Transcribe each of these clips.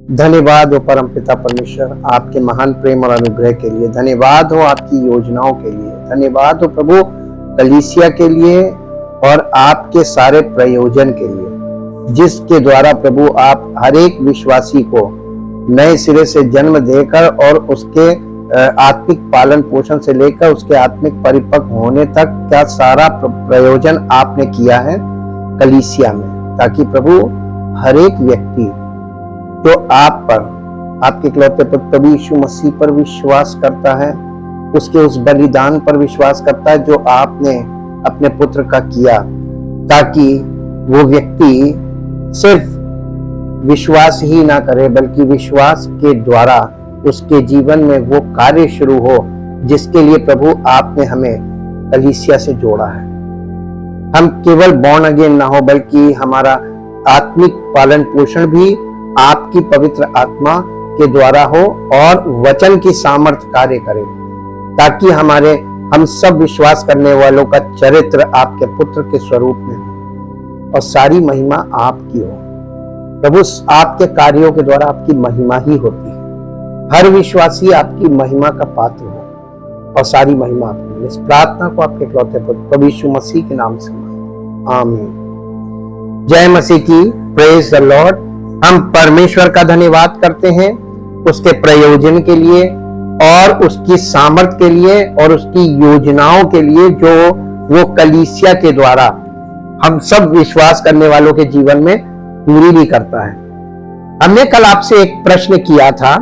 धन्यवाद हो परमपिता परमेश्वर आपके महान प्रेम और अनुग्रह के लिए। धन्यवाद हो आपकी योजनाओं के लिए। धन्यवाद हो प्रभु कलीसिया के लिए और आपके सारे प्रयोजन के लिए, जिसके द्वारा प्रभु आप हर एक विश्वासी को नए सिरे से जन्म देकर और उसके आत्मिक पालन पोषण से लेकर उसके आत्मिक परिपक्व होने तक का सारा प्रयोजन आपने किया है कलीसिया में, ताकि प्रभु हर एक व्यक्ति जो आप पर, आपके इकलौते पुत्र प्रभु यीशु मसीह पर विश्वास करता है, उसके उस बलिदान पर विश्वास करता है जो आपने अपने पुत्र का किया, ताकि वो व्यक्ति सिर्फ विश्वास ही ना करे बल्कि विश्वास के द्वारा उसके जीवन में वो कार्य शुरू हो जिसके लिए प्रभु आपने हमें कलीसिया से जोड़ा है। हम केवल बॉर्न अगेन ना हो बल्कि हमारा आत्मिक पालन पोषण भी आपकी पवित्र आत्मा के द्वारा हो और वचन की सामर्थ्य कार्य करे, ताकि हम सब विश्वास करने वालों का चरित्र आपके पुत्र के स्वरूप में हो और सारी महिमा आपकी हो। प्रभु आपके कार्यों के द्वारा आपकी महिमा ही होती है। हर विश्वासी आपकी महिमा का पात्र हो और सारी महिमा आपकी। इस प्रार्थना को आपके इकलौते पुत्र प्रभु यीशु मसीह के नाम से आमीन। जय मसीह की। Praise the Lord. हम परमेश्वर का धन्यवाद करते हैं उसके प्रयोजन के लिए और उसकी सामर्थ्य के लिए और उसकी योजनाओं के लिए जो वो कलीसिया के द्वारा हम सब विश्वास करने वालों के जीवन में पूरी भी करता है। हमने कल आपसे एक प्रश्न किया था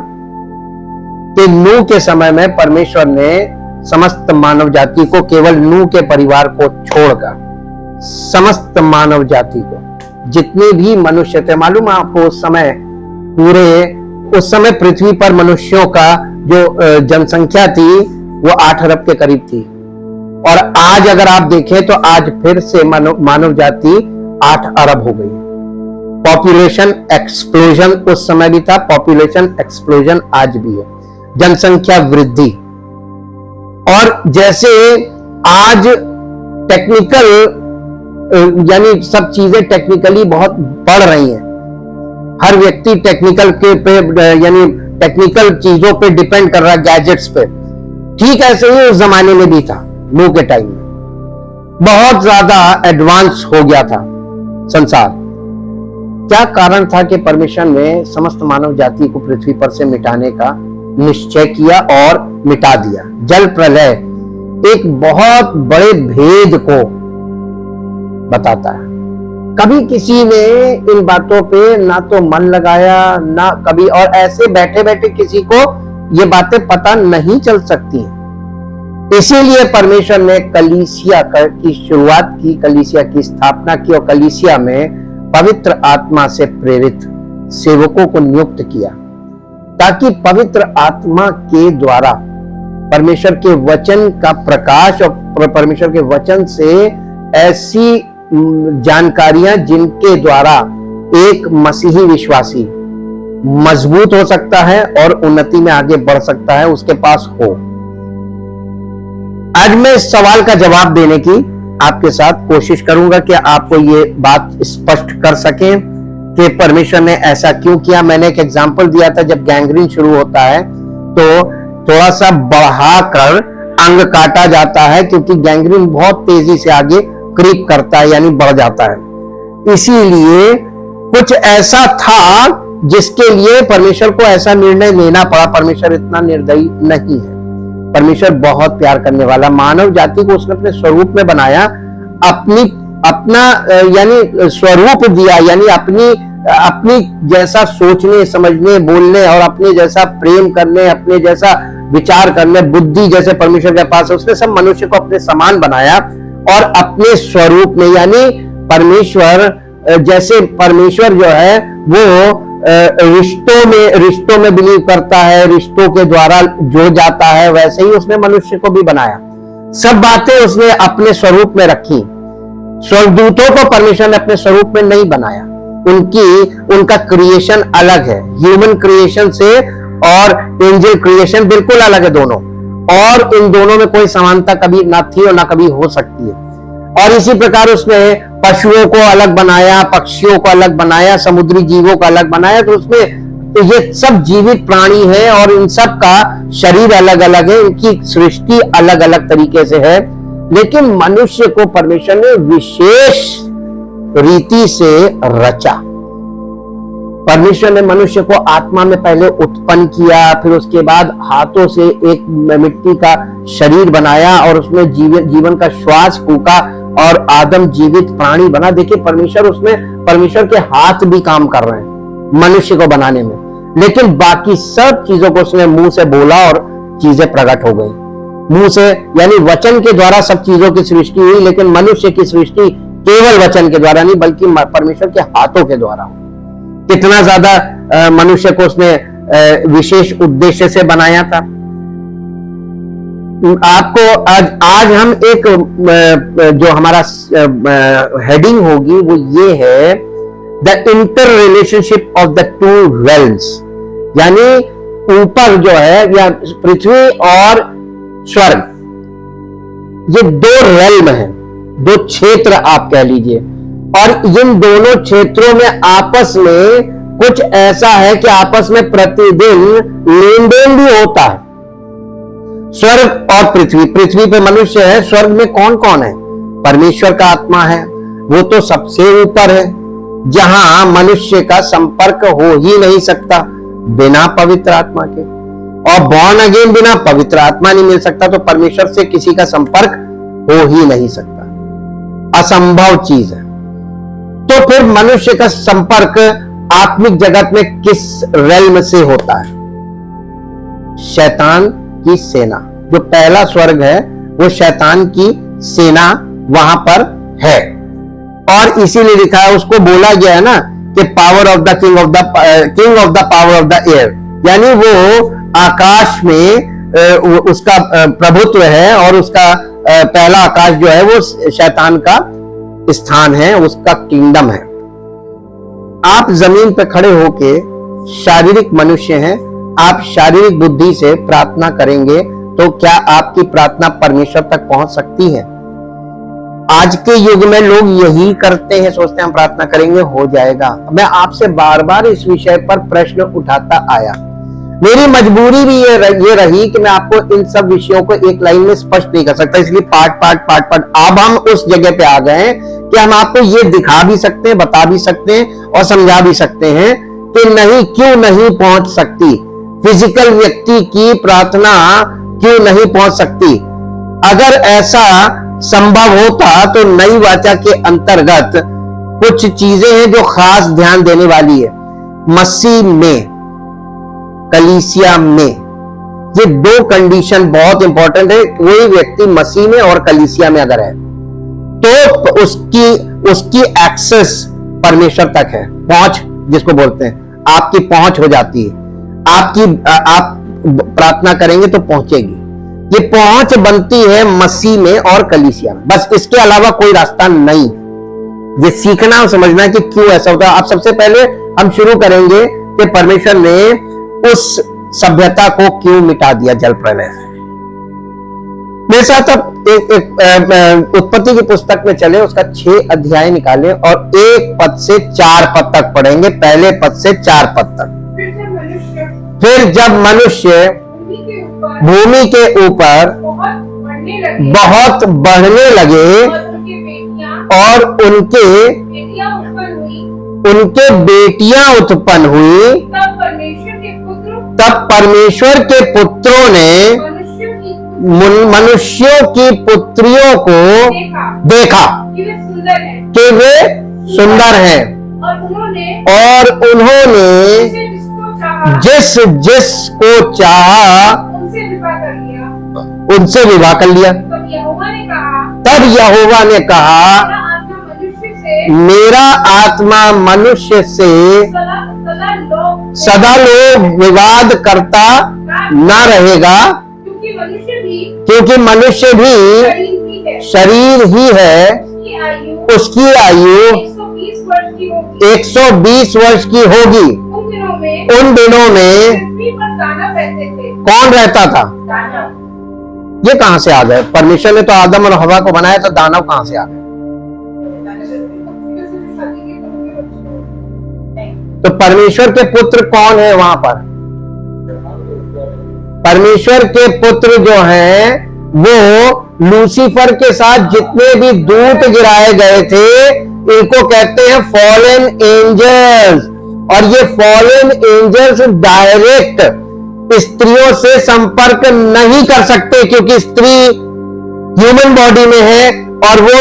कि नूह के समय में परमेश्वर ने समस्त मानव जाति को, केवल नूह के परिवार को छोड़कर समस्त मानव जाति को, जितने भी मनुष्य थे, मालूम आपको उस समय पृथ्वी पर मनुष्यों का जो जनसंख्या थी वो 8 अरब के करीब थी। और आज अगर आप देखें तो आज फिर से मानव जाति 8 अरब हो गई। पॉपुलेशन एक्सप्लोजन उस समय भी था, पॉपुलेशन एक्सप्लोजन आज भी है, जनसंख्या वृद्धि। और जैसे आज टेक्निकल यानी सब चीजें टेक्निकली बहुत बढ़ रही हैं, हर व्यक्ति टेक्निकल के पे यानी टेक्निकल चीजों पे डिपेंड कर रहा है, गैजेट्स पे। ठीक ऐसे ही उस जमाने में भी था। नूह के टाइम में बहुत ज्यादा एडवांस हो गया था संसार। क्या कारण था कि परमेश्वर ने समस्त मानव जाति को पृथ्वी पर से मिटाने का निश्चय किया और मिटा दिया? जल प्रलय एक बहुत बड़े भेद को बताता है। कभी किसी ने इन बातों पे ना तो मन लगाया ना कभी, और ऐसे बैठे बैठे किसी को ये बातें पता नहीं चल सकती। इसीलिए परमेश्वर ने कलीसिया की शुरुआत की, कलीसिया की स्थापना की और कलीसिया में पवित्र आत्मा से प्रेरित सेवकों को नियुक्त किया, ताकि पवित्र आत्मा के द्वारा परमेश्वर के वचन का प्रकाश और परमेश्वर के वचन से ऐसी जानकारियां जिनके द्वारा एक मसीही विश्वासी मजबूत हो सकता है और उन्नति में आगे बढ़ सकता है, उसके पास हो। आज मैं इस सवाल का जवाब देने की आपके साथ कोशिश करूंगा कि आपको ये बात स्पष्ट कर सकें कि परमेश्वर ने ऐसा क्यों किया। मैंने एक एग्जांपल दिया था, जब गैंग्रीन शुरू होता है तो थोड़ा सा बढ़ाकर अंग काटा जाता है, क्योंकि गैंग्रीन बहुत तेजी से आगे क्रीप करता है यानी बढ़ जाता है। इसीलिए कुछ ऐसा था जिसके लिए परमेश्वर को ऐसा निर्णय लेना पड़ा। परमेश्वर इतना निर्दयी नहीं है। परमेश्वर बहुत प्यार करने वाला, मानव जाति को उसने अपने स्वरूप में बनाया, अपना यानी स्वरूप दिया, यानी अपनी जैसा सोचने समझने बोलने और अपने जैसा प्रेम करने, अपने जैसा विचार करने, बुद्धि जैसे परमेश्वर के पास है। उसने सब मनुष्य को अपने समान बनाया और अपने स्वरूप में, यानी परमेश्वर जैसे परमेश्वर जो है वो रिश्तों में बिलीव करता है, रिश्तों के द्वारा जुड़ जाता है, वैसे ही उसने मनुष्य को भी बनाया। सब बातें उसने अपने स्वरूप में रखी। स्वर्गदूतों को परमेश्वर ने अपने स्वरूप में नहीं बनाया, उनका क्रिएशन अलग है। ह्यूमन क्रिएशन से और एंजल क्रिएशन बिल्कुल अलग है दोनों, और इन दोनों में कोई समानता कभी ना थी और ना कभी हो सकती है। और इसी प्रकार उसने पशुओं को अलग बनाया, पक्षियों को अलग बनाया, समुद्री जीवों को अलग बनाया। तो उसमें तो ये सब जीवित प्राणी है और इन सब का शरीर अलग अलग है, इनकी सृष्टि अलग अलग तरीके से है, लेकिन मनुष्य को परमेश्वर ने विशेष रीति से रचा। परमेश्वर ने मनुष्य को आत्मा में पहले उत्पन्न किया, फिर उसके बाद हाथों से एक मिट्टी का शरीर बनाया और उसमें जीवन का श्वास फूका और आदम जीवित प्राणी बना। देखिए परमेश्वर के हाथ भी काम कर रहे हैं मनुष्य को बनाने में, लेकिन बाकी सब चीजों को उसने मुंह से बोला और चीजें प्रकट हो गई। मुंह से यानी वचन के द्वारा सब चीजों की सृष्टि हुई, लेकिन मनुष्य की सृष्टि केवल वचन के द्वारा नहीं बल्कि परमेश्वर के हाथों के द्वारा हुई। कितना ज्यादा मनुष्य को उसने विशेष उद्देश्य से बनाया था। आपको आज हम एक जो हमारा हेडिंग होगी वो ये है the inter relationship of the two realms, यानी ऊपर जो है या पृथ्वी और स्वर्ग, ये दो रेल्म हैं, दो क्षेत्र आप कह लीजिए, और इन दोनों क्षेत्रों में आपस में कुछ ऐसा है कि आपस में प्रतिदिन लेन देन भी होता है। स्वर्ग और पृथ्वी पे मनुष्य है, स्वर्ग में कौन कौन है? परमेश्वर का आत्मा है, वो तो सबसे ऊपर है, जहां मनुष्य का संपर्क हो ही नहीं सकता बिना पवित्र आत्मा के, और बॉर्न अगेन बिना पवित्र आत्मा नहीं मिल सकता, तो परमेश्वर से किसी का संपर्क हो ही नहीं सकता, असंभव चीज है। तो फिर मनुष्य का संपर्क आत्मिक जगत में किस रेल्म से होता है? शैतान की सेना, जो पहला स्वर्ग है वो शैतान की सेना वहां पर है, और इसीलिए लिखा है, उसको बोला गया है ना कि power of the king of the power of the air, यानी वो आकाश में उसका प्रभुत्व है, और उसका पहला आकाश जो है वो शैतान का स्थान है, उसका किंगडम है। आप जमीन पर खड़े होके शारीरिक मनुष्य हैं, आप शारीरिक बुद्धि से प्रार्थना करेंगे तो क्या आपकी प्रार्थना परमेश्वर तक पहुंच सकती है? आज के युग में लोग यही करते हैं, सोचते हैं हम प्रार्थना करेंगे हो जाएगा। मैं आपसे बार बार इस विषय पर प्रश्न उठाता आया, मेरी मजबूरी भी ये रही कि मैं आपको इन सब विषयों को एक लाइन में स्पष्ट नहीं कर सकता, इसलिए पार्ट अब हम उस जगह पे आ गए हैं कि हम आपको ये दिखा भी सकते हैं, बता भी सकते हैं और समझा भी सकते हैं कि नहीं, क्यों नहीं पहुंच सकती फिजिकल व्यक्ति की प्रार्थना, क्यों नहीं पहुंच सकती। अगर ऐसा संभव होता तो नई वाचा के अंतर्गत कुछ चीजें हैं जो खास ध्यान देने वाली है। मसीह में, कलीसिया में, ये दो कंडीशन बहुत इंपॉर्टेंट है। कोई व्यक्ति मसीह में और कलीसिया में अगर है तो उसकी एक्सेस परमेश्वर तक है, पहुंच जिसको बोलते हैं, आपकी पहुंच हो जाती है। आप प्रार्थना करेंगे तो पहुंचेगी। ये पहुंच बनती है मसीह में और कलीसिया में, बस इसके अलावा कोई रास्ता नहीं। ये सीखना और समझना कि क्यों ऐसा होता है। अब सबसे पहले हम शुरू करेंगे कि परमेश्वर ने उस सभ्यता को क्यों मिटा दिया जल प्रलय से। मेरे साथ अब उत्पत्ति की पुस्तक में चले, उसका 6 अध्याय निकालें और 1 पद से 4 पद तक पढ़ेंगे, पहले पद से 4 पद तक। फिर जब मनुष्य भूमि के ऊपर बहुत बढ़ने लगे और उनके बेटियां उत्पन्न हुई, तब परमेश्वर के पुत्रों ने मनुष्यों की पुत्रियों को देखा कि वे सुंदर हैं, और उन्होंने जिस को चाहा उनसे विवाह कर लिया। तब यहोवा ने कहा मेरा आत्मा मनुष्य से सदा लोग विवाद करता न रहेगा, क्योंकि मनुष्य भी शरीर ही है, उसकी आयु 120 वर्ष की होगी। उन दिनों में कौन रहता था? ये कहां से आ गए? परमेश्वर ने तो आदम और हवा को बनाया, तो दानव कहां से आ गए? तो परमेश्वर के पुत्र कौन है वहां पर? परमेश्वर के पुत्र जो हैं वो लूसीफर के साथ जितने भी दूत गिराए गए थे, इनको कहते हैं फॉलन एंजल्स। और ये फॉलन एंजल्स डायरेक्ट स्त्रियों से संपर्क नहीं कर सकते, क्योंकि स्त्री ह्यूमन बॉडी में है और वो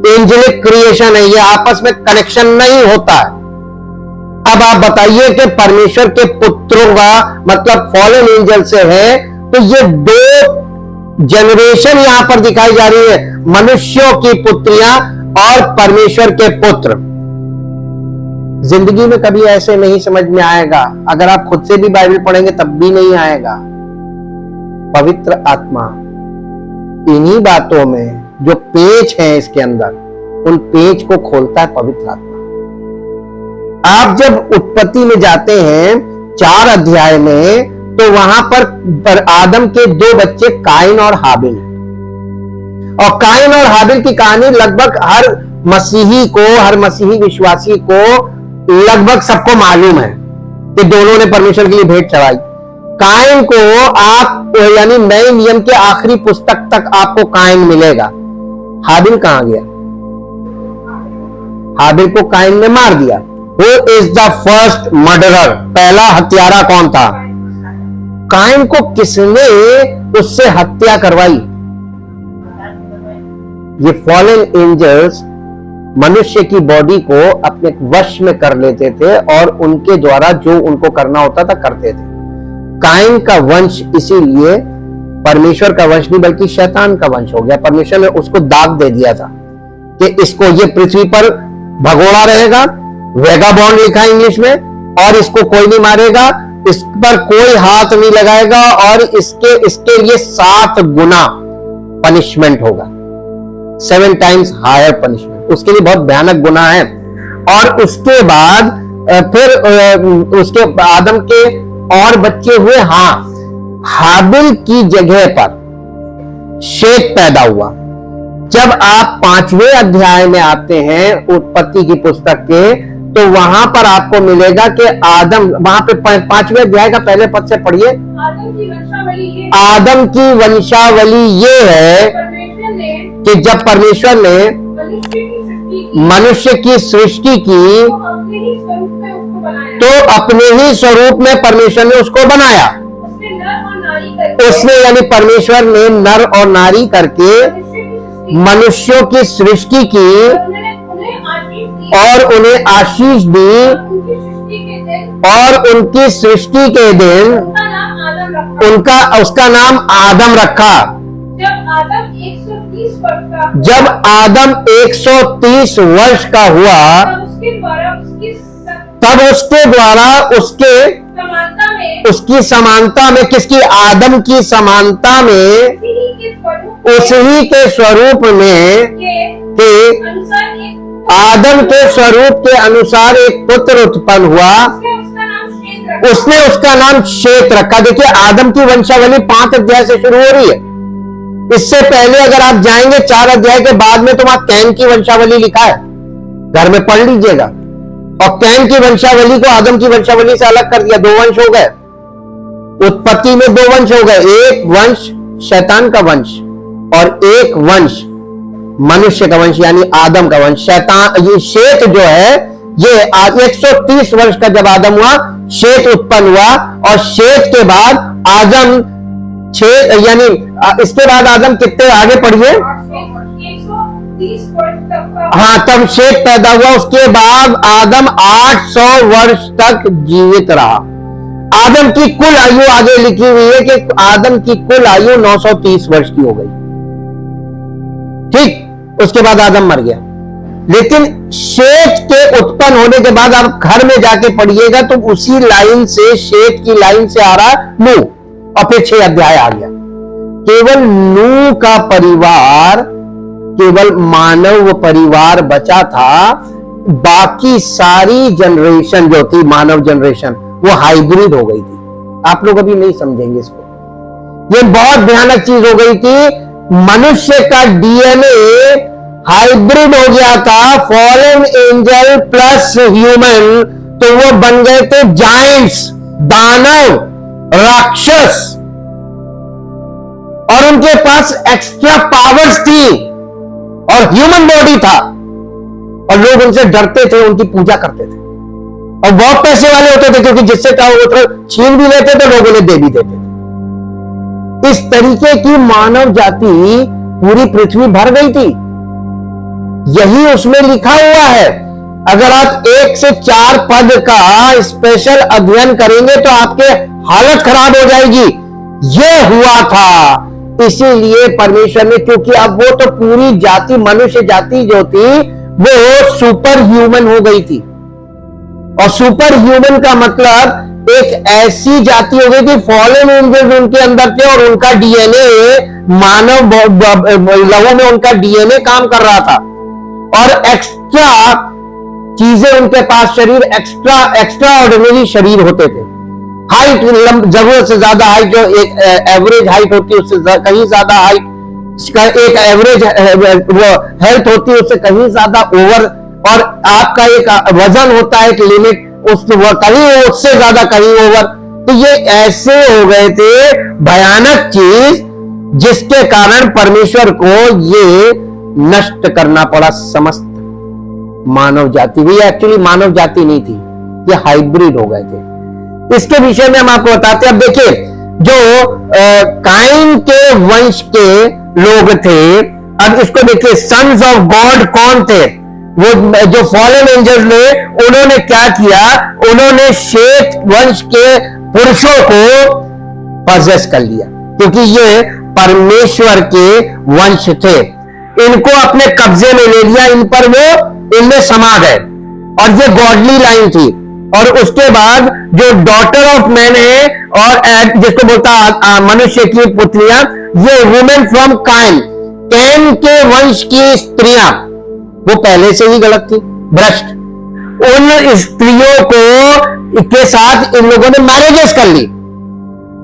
एंजेलिक क्रिएशन है, ये आपस में कनेक्शन नहीं होता है। अब आप बताइए कि परमेश्वर के पुत्रों का मतलब फॉलन एंजल से है, तो ये दो जनरेशन यहां पर दिखाई जा रही है, मनुष्यों की पुत्रियां और परमेश्वर के पुत्र। जिंदगी में कभी ऐसे नहीं समझ में आएगा, अगर आप खुद से भी बाइबल पढ़ेंगे तब भी नहीं आएगा। पवित्र आत्मा इन्हीं बातों में जो पेच है इसके अंदर, उन पेच को खोलता है पवित्र आत्मा। आप जब उत्पत्ति में जाते हैं 4 अध्याय में, तो वहां पर आदम के 2 बच्चे काइन और हाबिल, और काइन और हाबिल की कहानी लगभग हर मसीही विश्वासी को लगभग सबको मालूम है कि दोनों ने परमेश्वर के लिए भेंट चढ़ाई। काइन को आप यानी नए नियम के आखिरी पुस्तक तक आपको काइन मिलेगा। हाबिल कहां गया? हाबिल को काइन ने मार दिया। Who is the first murderer? पहला हत्यारा कौन था? काइन को किसने उससे हत्या करवाई? ये फॉलन एंजल्स मनुष्य की बॉडी को अपने वश में कर लेते थे और उनके द्वारा जो उनको करना होता था करते थे। काइन का वंश इसीलिए परमेश्वर का वंश नहीं बल्कि शैतान का वंश हो गया। परमेश्वर ने उसको दाग दे दिया था कि इसको ये पृथ्वी पर भगोड़ा रहेगा, वेगाबॉन्ड लिखा है इंग्लिश में, और इसको कोई नहीं मारेगा, इस पर कोई हाथ नहीं लगाएगा, और इसके लिए 7 गुना पनिशमेंट होगा, 7 टाइम्स हायर पनिशमेंट। उसके लिए बहुत भयानक गुना है। और उसके बाद फिर उसके आदम के और बच्चे हुए। हाँ, हाबिल की जगह पर शेत पैदा हुआ। जब आप 5वें अध्याय में आते हैं उत्पत्ति की पुस्तक के, तो वहां पर आपको मिलेगा कि आदम, वहां पे 5वें अध्याय का पहले पद से पढ़िए। आदम की वंशावली ये है कि जब परमेश्वर ने मनुष्य की सृष्टि की, तो अपने ही स्वरूप में परमेश्वर ने उसको बनाया। उसने यानी परमेश्वर ने नर और नारी करके मनुष्यों की सृष्टि की और उन्हें आशीष दी, और उनकी सृष्टि के दिन उसका नाम आदम रखा। जब आदम 130 वर्ष का हुआ, तब उसके द्वारा उसकी समानता में, किसकी? आदम की समानता में, उसी के स्वरूप में, के आदम के स्वरूप के अनुसार एक पुत्र उत्पन्न हुआ। उसने उसका नाम शेत रखा। देखिए, आदम की वंशावली 5 अध्याय से शुरू हो रही है। इससे पहले अगर आप जाएंगे 4 अध्याय के बाद में, तो वहां कैन की वंशावली लिखा है, घर में पढ़ लीजिएगा। और कैन की वंशावली को आदम की वंशावली से अलग कर दिया। 2 वंश हो गए उत्पत्ति में, 2 वंश हो गए। एक वंश शैतान का वंश और एक वंश मनुष्य का वंश यानी आदम का वंश। शैतान, ये शेत जो है, ये 130 वर्ष का जब आदम हुआ, शेत उत्पन्न हुआ। और शेत के बाद आदम यानी इसके बाद आदम कितने आगे पढ़िए। हाँ, तब शेत पैदा हुआ। उसके बाद आदम 800 वर्ष तक जीवित रहा। आदम की कुल आयु आगे लिखी हुई है कि आदम की कुल आयु 930 वर्ष की हो गई। ठीक, उसके बाद आदम मर गया। लेकिन शेत के उत्पन्न होने के बाद आप घर में जाके पढ़िएगा तो उसी लाइन से, शेत की लाइन से आ रहा नूह, और फिर 6 अध्याय आ गया। केवल नूह का परिवार, केवल मानव परिवार बचा था। बाकी सारी जनरेशन जो थी, मानव जनरेशन, वो हाइब्रिड हो गई थी। आप लोग अभी नहीं समझेंगे इसको। ये बहुत भयानक चीज हो गई थी। मनुष्य का डीएनए हाइब्रिड हो गया था। फॉलन एंजल प्लस ह्यूमन तो वो बन गए थे जायंट्स, दानव, राक्षस, और उनके पास एक्स्ट्रा पावर्स थी और ह्यूमन बॉडी था, और लोग उनसे डरते थे, उनकी पूजा करते थे, और बहुत पैसे वाले होते थे क्योंकि जिससे चाहो वो तो छीन भी लेते थे, लोग उन्हें दे भी देते थे। इस तरीके की मानव जाति पूरी पृथ्वी भर गई थी। यही उसमें लिखा हुआ है। अगर आप 1 से 4 पद का स्पेशल अध्ययन करेंगे तो आपके हालत खराब हो जाएगी। यह हुआ था, इसीलिए परमेश्वर ने, क्योंकि अब वो तो पूरी जाति, मनुष्य जाति जो थी वो सुपर ह्यूमन हो गई थी, और सुपर ह्यूमन का मतलब एक ऐसी जाति हो गई थी, फॉलन एंजल्स उनके अंदर थे और उनका डीएनए, मानव लहू में उनका डीएनए काम कर रहा था, और एक्स्ट्रा चीजें उनके पास, शरीर एक्स्ट्रा ऑर्डिनरी शरीर होते थे। हाइट, जरूरत से ज्यादा हाइट, जो एक एवरेज हाइट होती है उससे कहीं ज्यादा हाइट, एक एवरेज हेल्थ होती है उससे कहीं ज्यादा ओवर, और आपका एक वजन होता है, एक लिमिट, कहीं उससे ज्यादा कहीं ओवर। तो ये ऐसे हो गए थे भयानक चीज, जिसके कारण परमेश्वर को ये नष्ट करना पड़ा समस्त मानव जाति। ये एक्चुअली मानव जाति नहीं थी, ये हाइब्रिड हो गए थे। इसके विषय में हम आपको बताते हैं। अब देखिए, जो काइन के वंश के लोग थे, अब इसको देखिए, सन्स ऑफ गॉड कौन थे? वो जो फॉलन एंजल्स ने, उन्होंने क्या किया? उन्होंने शेत वंश के पुरुषों को पजेस कर लिया, क्योंकि ये परमेश्वर के वंश थे। इनको अपने कब्जे में ले लिया, इन पर वो, इनमें समा गए, और ये गॉडली लाइन थी। और उसके बाद जो डॉटर ऑफ मैन है, और जिसको बोलता मनुष्य की पुत्रियां, ये वुमेन फ्रॉम काइन, कैन के वंश की स्त्रियां, वो पहले से ही गलत थी, भ्रष्ट। उन स्त्रियों को के साथ इन लोगों ने मैरिजेस कर ली,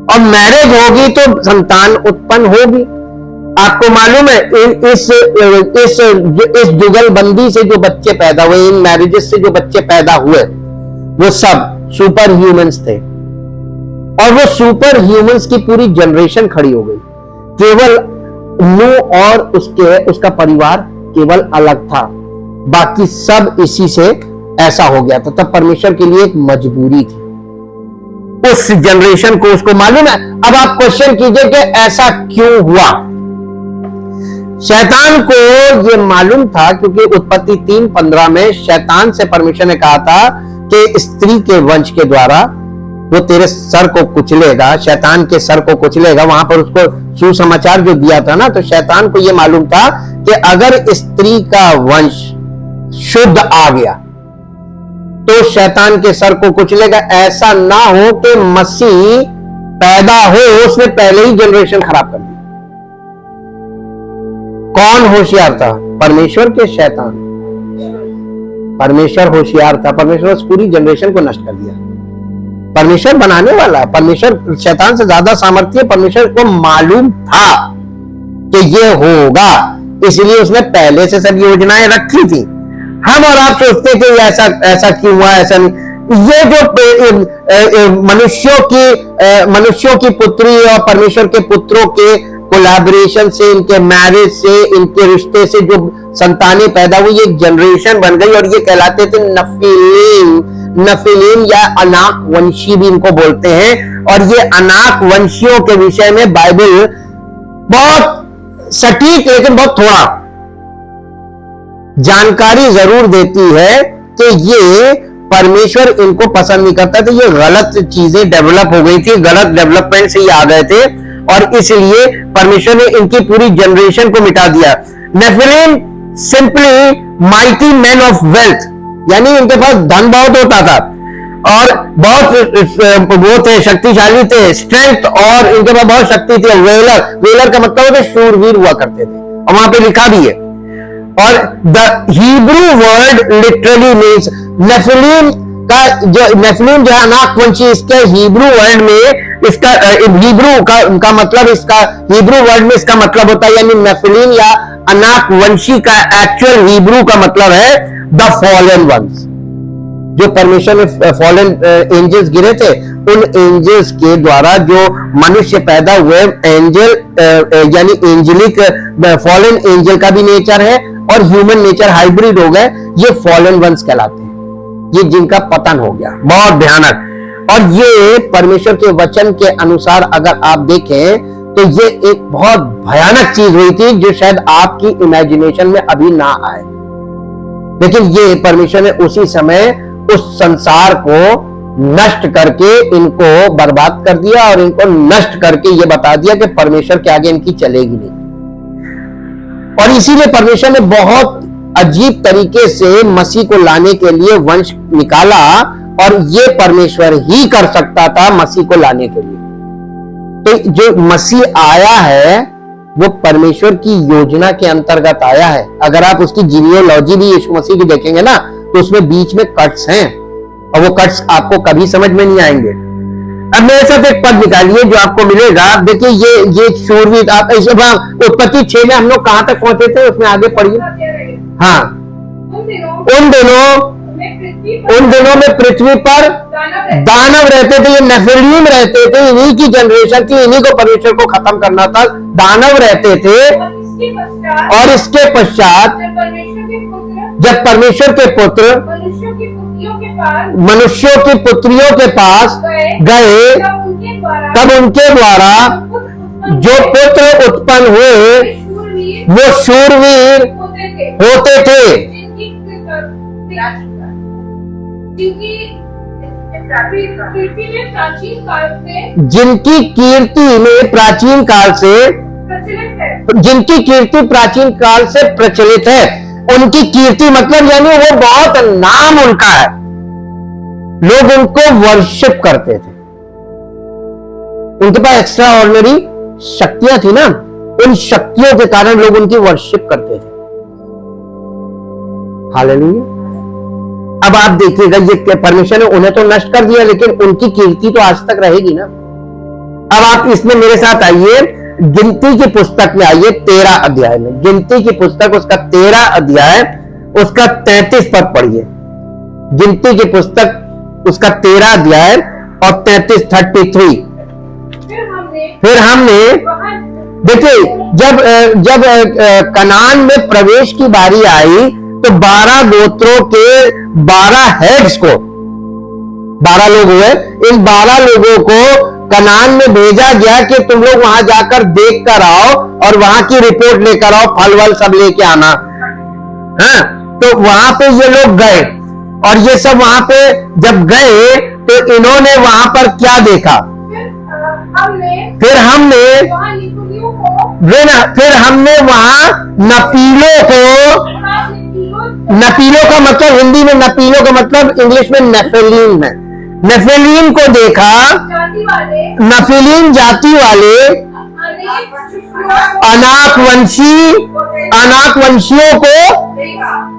और मैरिज होगी तो संतान उत्पन्न होगी। आपको मालूम है, इस जुगलबंदी से जो बच्चे पैदा हुए, इन मैरिजेस से जो बच्चे पैदा हुए, वो सब सुपर ह्यूमंस थे, और वो सुपर ह्यूमंस की पूरी जनरेशन खड़ी हो गई। केवल नूह और उसका परिवार केवल अलग था, बाकी सब इसी से ऐसा हो गया था। तब परमेश्वर के लिए एक मजबूरी थी उस जनरेशन को, उसको मालूम है। अब आप क्वेश्चन कीजिए कि ऐसा क्यों हुआ? शैतान को यह मालूम था, क्योंकि उत्पत्ति 3:15 में शैतान से परमेश्वर ने कहा था कि स्त्री के वंश के द्वारा वो तेरे सर को कुचलेगा, शैतान के सर को कुचलेगा। वहां पर उसको सुसमाचार जो दिया था ना, तो शैतान को यह मालूम था कि अगर स्त्री का वंश शुद्ध आ गया तो शैतान के सर को कुचलेगा। ऐसा ना हो कि मसीह पैदा हो, उसने पहले ही जनरेशन खराब कर दी। कौन होशियार था? परमेश्वर के शैतान? परमेश्वर होशियार था, परमेश्वर उस पूरी जनरेशन को नष्ट कर दिया। परमेश्वर बनाने वाला है, परमेश्वर शैतान से ज्यादा सामर्थ्य, परमेश्वर को मालूम था कि ये होगा, इसलिए उसने पहले से सब योजनाएं रखी थी। हम और आप सोचते थे ऐसा क्यों हुआ, ऐसा नहीं। ये जो मनुष्यों की पुत्री और परमेश्वर के पुत्रों के कोलैबोरेशन से, इनके मैरिज से, इनके रिश्ते से जो संतानें पैदा हुई, एक जनरेशन बन गई, और ये कहलाते थे नफीलीम या अनाक वंशी भी इनको बोलते हैं। और ये अनाक वंशियों के विषय में बाइबल बहुत सटीक लेकिन बहुत थोड़ा जानकारी जरूर देती है कि ये परमेश्वर इनको पसंद नहीं करता था। ये गलत चीजें डेवलप हो गई थी, गलत डेवलपमेंट से ये आ गए थे, और इसलिए परमेश्वर ने इनकी पूरी जनरेशन को मिटा दिया। Nephilim simply mighty man of wealth, यानी इनके पास धन बहुत होता था और बहुत वो थे, शक्तिशाली थे, स्ट्रेंथ, और इनके पास बहुत शक्ति थी। वेलर का मतलब होता है शूरवीर हुआ करते थे, और वहां पे लिखा भी है। और the Hebrew word literally means, Nephilim जो है अनाकवंशी, इसके हिब्रू वर्ड में इसका हिब्रू का मतलब, इसका हिब्रू वर्ड में इसका मतलब होता है, यानी नेफिलीम या अनाकवंशी का एक्चुअल हिब्रू का मतलब है द फॉलन वंस, जो परमेश्वर में फॉलन एंजल्स गिरे थे, उन एंजल्स के द्वारा जो मनुष्य पैदा हुए, एंजल यानी एंजेलिक फॉलन एंजल का भी नेचर है और ह्यूमन नेचर हाइब्रिड हो गए, ये फॉलन वंस कहलाते हैं, ये जिनका पतन हो गया, बहुत भयानक। और ये परमेश्वर के वचन के अनुसार अगर आप देखें तो ये एक बहुत भयानक चीज हुई थी जो शायद आपकी इमेजिनेशन में अभी ना आए, लेकिन ये परमेश्वर ने उसी समय उस संसार को नष्ट करके इनको बर्बाद कर दिया और इनको नष्ट करके ये बता दिया कि परमेश्वर के आगे इनकी चलेगी नहीं। और इसीलिए परमेश्वर ने बहुत अजीब तरीके से मसीह को लाने के लिए वंश निकाला, और ये परमेश्वर ही कर सकता था मसीह को लाने के लिए। तो जो मसीह आया है वो परमेश्वर की योजना के अंतर्गत आया है। अगर आप उसकी जीनियोलॉजी भी यीशु मसीह की देखेंगे ना, तो उसमें बीच में कट्स हैं और वो कट्स आपको कभी समझ में नहीं आएंगे। अब मेरे साथ एक पद निकालिए जो आपको मिलेगा। देखिए ये शूरवीर, आप ऐसे उत्पत्ति 6 में हम लोग कहां तक पहुंचे थे, उसमें आगे पढ़िए। हाँ, उन दिनों में पृथ्वी पर दानव रहते थे, ये नेफिलीम रहते थे, इन्हीं की जनरेशन थी, इन्हीं को परमेश्वर को खत्म करना था। दानव रहते थे, और इसके पश्चात जब परमेश्वर के पुत्र मनुष्यों की पुत्रियों के पास गए, तब उनके द्वारा जो पुत्र उत्पन्न हुए वो शूरवीर होते थे, जिनकी कीर्ति में प्राचीन काल से जिनकी कीर्ति प्राचीन काल से प्रचलित है। उनकी कीर्ति मतलब यानी वो बहुत नाम उनका है, लोग उनको वर्शिप करते थे, उनके पास एक्स्ट्रा ऑर्डिनरी शक्तियां थी ना, उन शक्तियों के कारण लोग उनकी वर्शिप करते थे। हालेलुया। अब आप देखिएगा, ये परमेश्वर ने उन्हें तो नष्ट कर दिया, लेकिन उनकी कीर्ति तो आज तक रहेगी ना। अब आप इसमें मेरे साथ आइए, गिनती की पुस्तक में आइए, 13 अध्याय में, गिनती की पुस्तक उसका 13 अध्याय उसका 33 पद पढ़िए। गिनती की पुस्तक उसका 13 अध्याय और 33। फिर हमने देखिए, जब कनान में प्रवेश की बारी आई तो 12 गोत्रों के 12 हेड्स को, 12 लोग हुए, इन 12 लोगों को कनान में भेजा गया कि तुम लोग वहां जाकर देख कर आओ और वहां की रिपोर्ट लेकर आओ, फल वल सब लेके आना। हाँ, तो वहां पे ये लोग गए, और ये सब वहां पे जब गए तो इन्होंने वहां पर क्या देखा? फिर हमने वहां नपीलों का मतलब हिंदी में नपीलों का मतलब इंग्लिश में नेफिलीम है। नेफिलीम को देखा, नेफिलीम जाति वाले अनाकवंशियों को,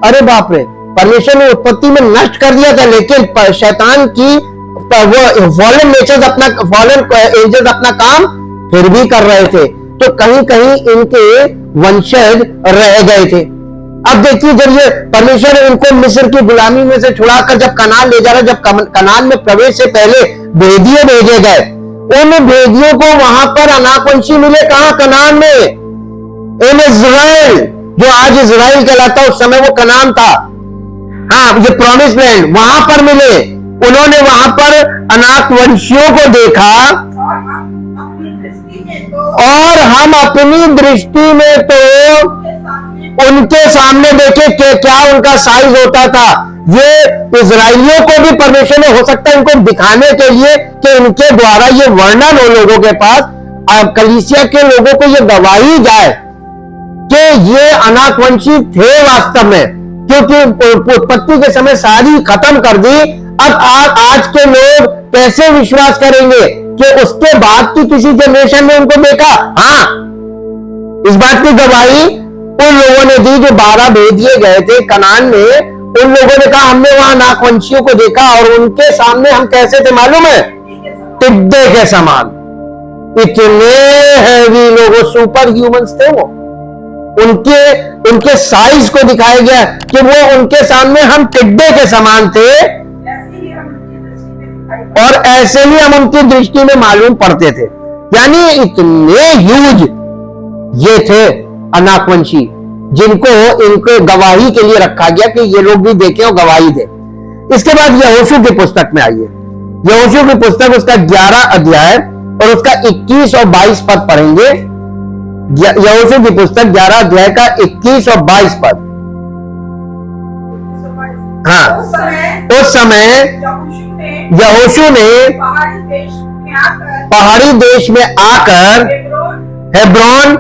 अरे बाप रे, परमेश्वर ने उत्पत्ति में नष्ट कर दिया था, लेकिन शैतान की वो फॉलन नेचर फॉलन एंजल्स अपना काम फिर भी कर रहे थे, तो कहीं कहीं इनके वंशज रह गए थे। अब देखिए, जब ये परमेश्वर इनको मिस्र की गुलामी में से छुड़ाकर जब कनान ले जा रहा, जब कनान में प्रवेश से पहले भेदिए भेजे गए, उन भेदियों को वहां पर अनाकवंशी मिले, कहां? कनान में, इन इजराइल, जो आज इजराइल कहलाता, उस समय वो कनान था। हाँ, ये प्रॉमिस लैंड, वहां पर मिले। उन्होंने वहां पर अनाकवंशियों को देखा, और हम अपनी दृष्टि में तो उनके सामने देखे कि क्या उनका साइज होता था। ये इजराइलियों को भी परमेश्वर ने, हो सकता है इनको दिखाने के लिए कि इनके द्वारा ये वर्णन हो लोगों के पास, कलीसिया के लोगों को ये गवाही जाए कि ये अनाकवंशी थे वास्तव में, क्योंकि उत्पत्ति के समय सारी खत्म कर दी। अब आज के लोग कैसे विश्वास करेंगे कि उसके बाद की किसी जनरेशन ने उनको देखा? हाँ, इस बात की गवाही उन लोगों ने दी जो 12 भेदिए गए थे कनान में। उन लोगों ने कहा हमने वहां नाकवंशियों को देखा, और उनके सामने हम कैसे थे मालूम है? टिड्डे के समान। इतने हैवी लोगों, सुपर ह्यूमंस थे वो। उनके साइज को दिखाया गया कि वो उनके सामने हम टिड्डे के समान थे, और ऐसे ही हम उनकी दृष्टि में मालूम पड़ते थे। यानी इतने ह्यूज ये थे अनाकवंशी, जिनको इनको गवाही के लिए रखा गया कि ये लोग भी देखें और गवाही दें। इसके बाद यहोशू की पुस्तक में आइए। यहोशू की पुस्तक उसका 11 अध्याय और उसका 21 और 22 पद पढ़ेंगे। यहोशू की पुस्तक 11 अध्याय का 21 और 22 पद। हाँ, उस समय यहोशू ने पहाड़ी देश में आकर हेब्रोन,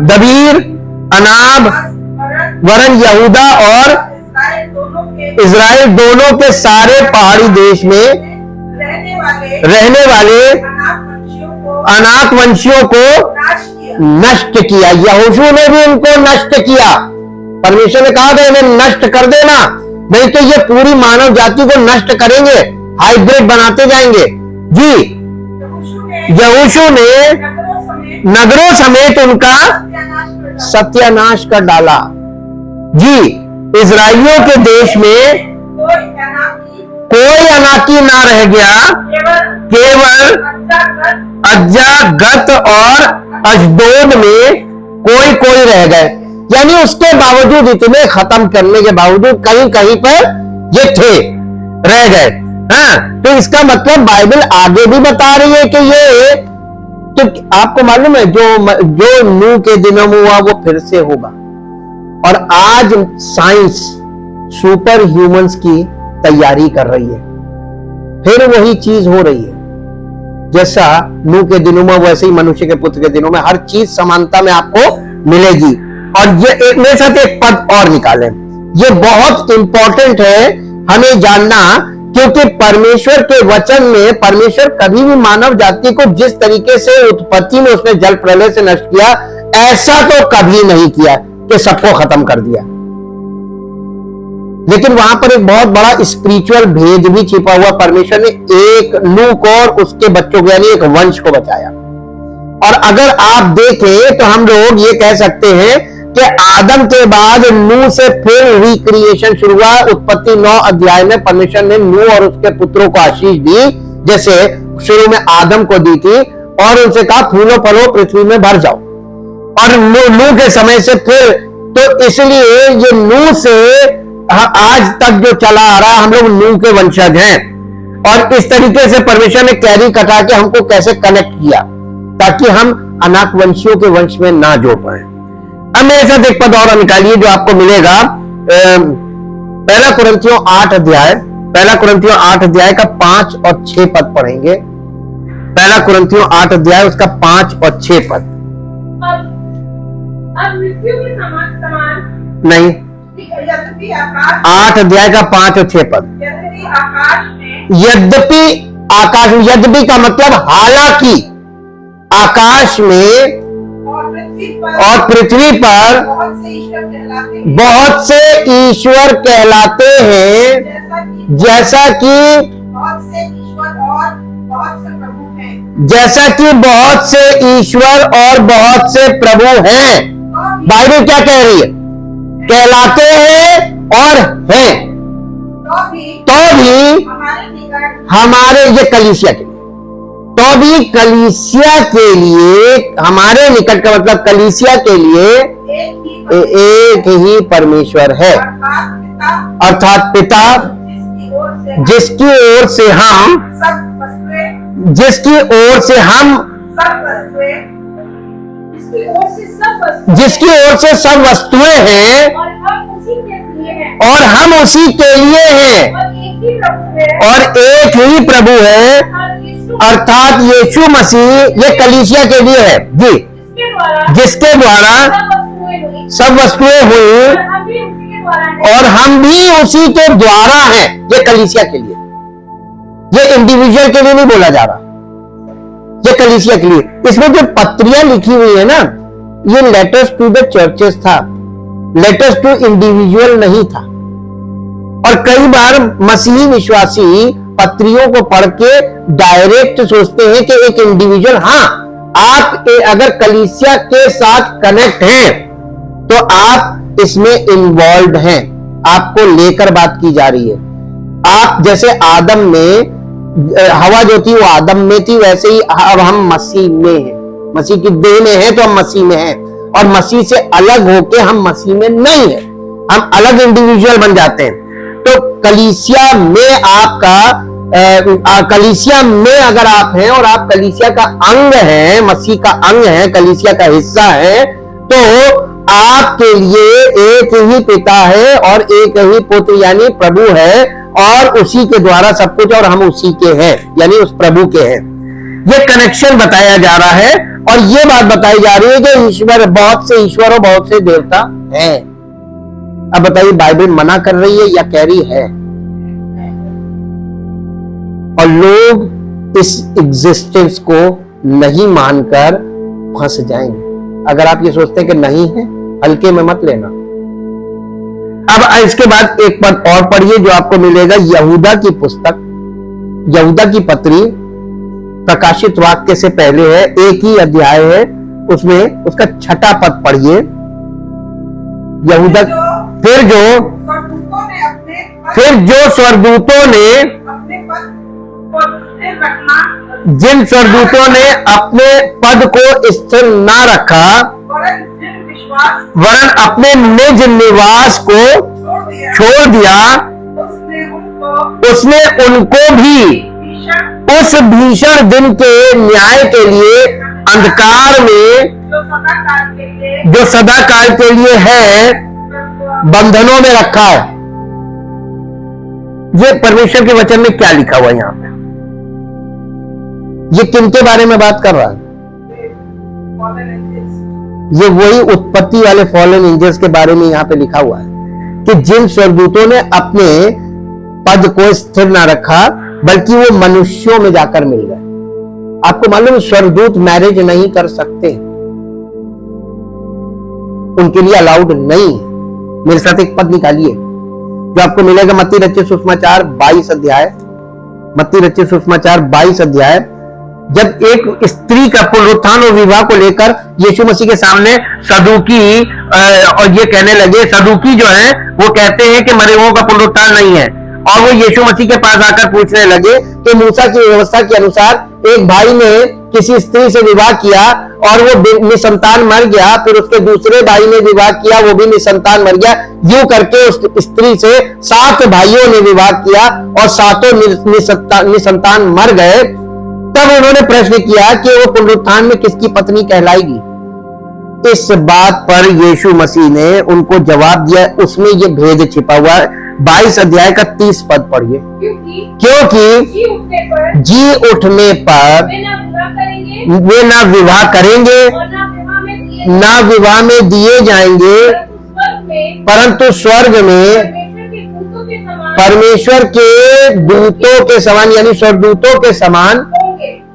दबीर, अनाब, वरन यहूदा और इज़राइल दोनों के सारे पहाड़ी देश में रहने वाले अनाक वंशियों को नष्ट किया। यहोशू ने भी इनको नष्ट किया। परमेश्वर ने कहा था इन्हें नष्ट कर देना, नहीं तो ये पूरी मानव जाति को नष्ट करेंगे, हाइब्रिड बनाते जाएंगे। जी, यहोशू ने नगरों समेत उनका सत्यानाश कर डाला। जी, इजराइलियों के देश में कोई अनाकी ना रह गया, केवल अज्जा, गत और अशदोद में कोई कोई रह गए। यानी उसके बावजूद, इतने खत्म करने के बावजूद कहीं कहीं पर ये थे, रह गए। हाँ, तो इसका मतलब बाइबल आगे भी बता रही है कि ये, तो आपको मालूम है जो नूह के दिनों में हुआ वो फिर से होगा। और आज साइंस सुपर ह्यूमंस की तैयारी कर रही है, फिर वही चीज हो रही है। जैसा नूह के दिनों में वैसे ही मनुष्य के पुत्र के दिनों में हर चीज समानता में आपको मिलेगी। और ये एक मेरे साथ एक पद और निकालें, ये बहुत इंपॉर्टेंट है हमें जानना, क्योंकि परमेश्वर के वचन में परमेश्वर कभी भी मानव जाति को जिस तरीके से उत्पत्ति में उसने जल प्रलय से नष्ट किया, ऐसा तो कभी नहीं किया कि सबको खत्म कर दिया। लेकिन वहां पर एक बहुत बड़ा स्पिरिचुअल भेद भी छिपा हुआ। परमेश्वर ने एक नूह को और उसके बच्चों को, यानी एक वंश को बचाया। और अगर आप देखें तो हम लोग ये कह सकते हैं कि आदम के बाद नूह से फिर रिक्रिएशन शुरू हुआ। उत्पत्ति 9 अध्याय में परमेश्वर ने नूह और उसके पुत्रों को आशीष दी, जैसे शुरू में आदम को दी थी, और उनसे कहा फूलो फलो पृथ्वी में भर जाओ। और नूह के समय से फिर, तो इसलिए ये नूह से आज तक जो चला आ रहा है, हम लोग नूह के वंशज हैं। और इस तरीके से परमेश्वर ने कैरी कटा के हमको कैसे कनेक्ट किया, ताकि हम अनाक वंशियों के वंश में ना जोड़ पाए। अब मेरे साथ एक पद और निकालिए जो आपको मिलेगा, पहला कुरिन्थियों 8 अध्याय, पहला कुरिन्थियों 8 अध्याय का 5 और 6 पद पढ़ेंगे। पहला कुरिन्थियों 8 अध्याय उसका 5 और 6 पद। अब मृत्यु के समान नहीं, 8 अध्याय का 5 और 6 पद। यद्यपि आकाश में, यद्यपि का मतलब हालांकि आकाश में और पृथ्वी पर बहुत से ईश्वर कहलाते हैं, जैसा कि बहुत से ईश्वर और बहुत से प्रभु हैं। बाइबल क्या कह रही है? कहलाते हैं और हैं, तो भी हमारे, ये कलीसिया के लिए, तो भी कलीसिया के लिए, हमारे निकट का मतलब कलीसिया के लिए एक ही परमेश्वर है, अर्थात पिता, जिसकी ओर से हम सब वस्तुएं हैं और हम उसी के लिए हैं, और एक ही प्रभु है, अर्थात यीशु मसीह। ये कलीसिया के लिए है जी, जिसके द्वारा सब वस्तुएं हुई और हम भी उसी के द्वारा हैं। ये कलीसिया के लिए, ये इंडिविजुअल के लिए नहीं बोला जा रहा, ये कलीसिया के लिए। इसमें जो पत्रियां लिखी हुई है ना, ये लेटर्स टू द चर्चेस था, लेटर्स टू इंडिविजुअल नहीं था। और कई बार मसीही विश्वासी पत्रियों को पढ़ के डायरेक्ट सोचते हैं कि एक इंडिविजुअल, हाँ, आप अगर कलीसिया के साथ कनेक्ट हैं तो आप इसमें इन्वॉल्व हैं, आपको लेकर बात की जा रही है। आप जैसे आदम ने हवा जो थी वो आदम में थी, वैसे ही अब हम मसीह में हैं, मसीह की देह में हैं तो हम मसीह में हैं, और मसीह से अलग होके हम मसीह में नहीं है, हम अलग इंडिविजुअल बन जाते हैं। तो कलीसिया में आपका कलीसिया में अगर आप हैं और आप कलीसिया का अंग हैं, मसीह का अंग है, कलीसिया का हिस्सा है, तो आपके लिए एक ही पिता है और एक ही पुत्र यानी प्रभु है, और उसी के द्वारा सब कुछ, और हम उसी के हैं यानी उस प्रभु के हैं। ये कनेक्शन बताया जा रहा है और ये बात बताई जा रही है कि ईश्वर, बहुत से ईश्वर और बहुत से देवता हैं। अब बताइए, बाइबल मना कर रही है या कह रही है? और लोग इस एग्जिस्टेंस को नहीं मानकर फंस जाएंगे। अगर आप ये सोचते हैं कि नहीं है, हल्के में मत लेना। अब इसके बाद एक पद और पढ़िए जो आपको मिलेगा यहूदा की पुस्तक, यहूदा की पत्री, प्रकाशित वाक्य से पहले है, एक ही अध्याय है, उसमें उसका 6वां पद पढ़िए। यहूदा, फिर जो स्वर्गदूतों ने जिन स्वर्गदूतों ने अपने पद को स्थिर ना रखा, वरन अपने निज निवास को छोड़ दिया, उसने उनको भी उस भीषण दिन के न्याय के लिए अंधकार में, जो सदा काल के लिए है, बंधनों में रखा है। ये परमेश्वर के वचन में क्या लिखा हुआ है यहां पे? ये किनके बारे में बात कर रहा है? ये वही उत्पत्ति वाले फॉलन एंजल्स के बारे में यहां पे लिखा हुआ है कि जिन स्वर्गदूतों ने अपने पद को स्थिर ना रखा, बल्कि वो मनुष्यों में जाकर मिल गए। आपको मालूम है स्वर्गदूत मैरिज नहीं कर सकते, उनके लिए अलाउड नहीं है। मेरे साथ एक पद निकालिए जो आपको मिलेगा मत्ती रचित सुसमाचार 22 अध्याय, मत्ती रचित सुसमाचार 22 अध्याय। जब एक स्त्री का पुनरुत्थान और विवाह को लेकर यीशु मसीह के सामने सदूकी और ये कहने लगे, सदूकी जो है वो कहते हैं कि मरे हुओं का पुनरुत्थान नहीं है, और वो यीशु मसीह के पास आकर पूछने लगे कि मूसा की व्यवस्था के अनुसार एक भाई ने किसी स्त्री से विवाह किया और वो निसंतान मर गया, फिर उसके दूसरे भाई ने विवाह किया, वो भी निसंतान मर गया, यूं करके उस स्त्री से 7 भाइयों ने विवाह किया और 7 निसंतान मर गए। तब उन्होंने प्रश्न किया कि वो पुनरुत्थान में किसकी पत्नी कहलाएगी? इस बात पर यीशु मसीह ने उनको जवाब दिया, उसमें ये भेद छिपा हुआ है। 22 अध्याय का 30 पद पढ़िए। क्योंकि जी उठने पर वे ना विवाह करेंगे, ना विवाह में दिए जाएंगे, परंतु स्वर्ग में परमेश्वर के दूतों के समान यानी स्वर्गदूतों के समान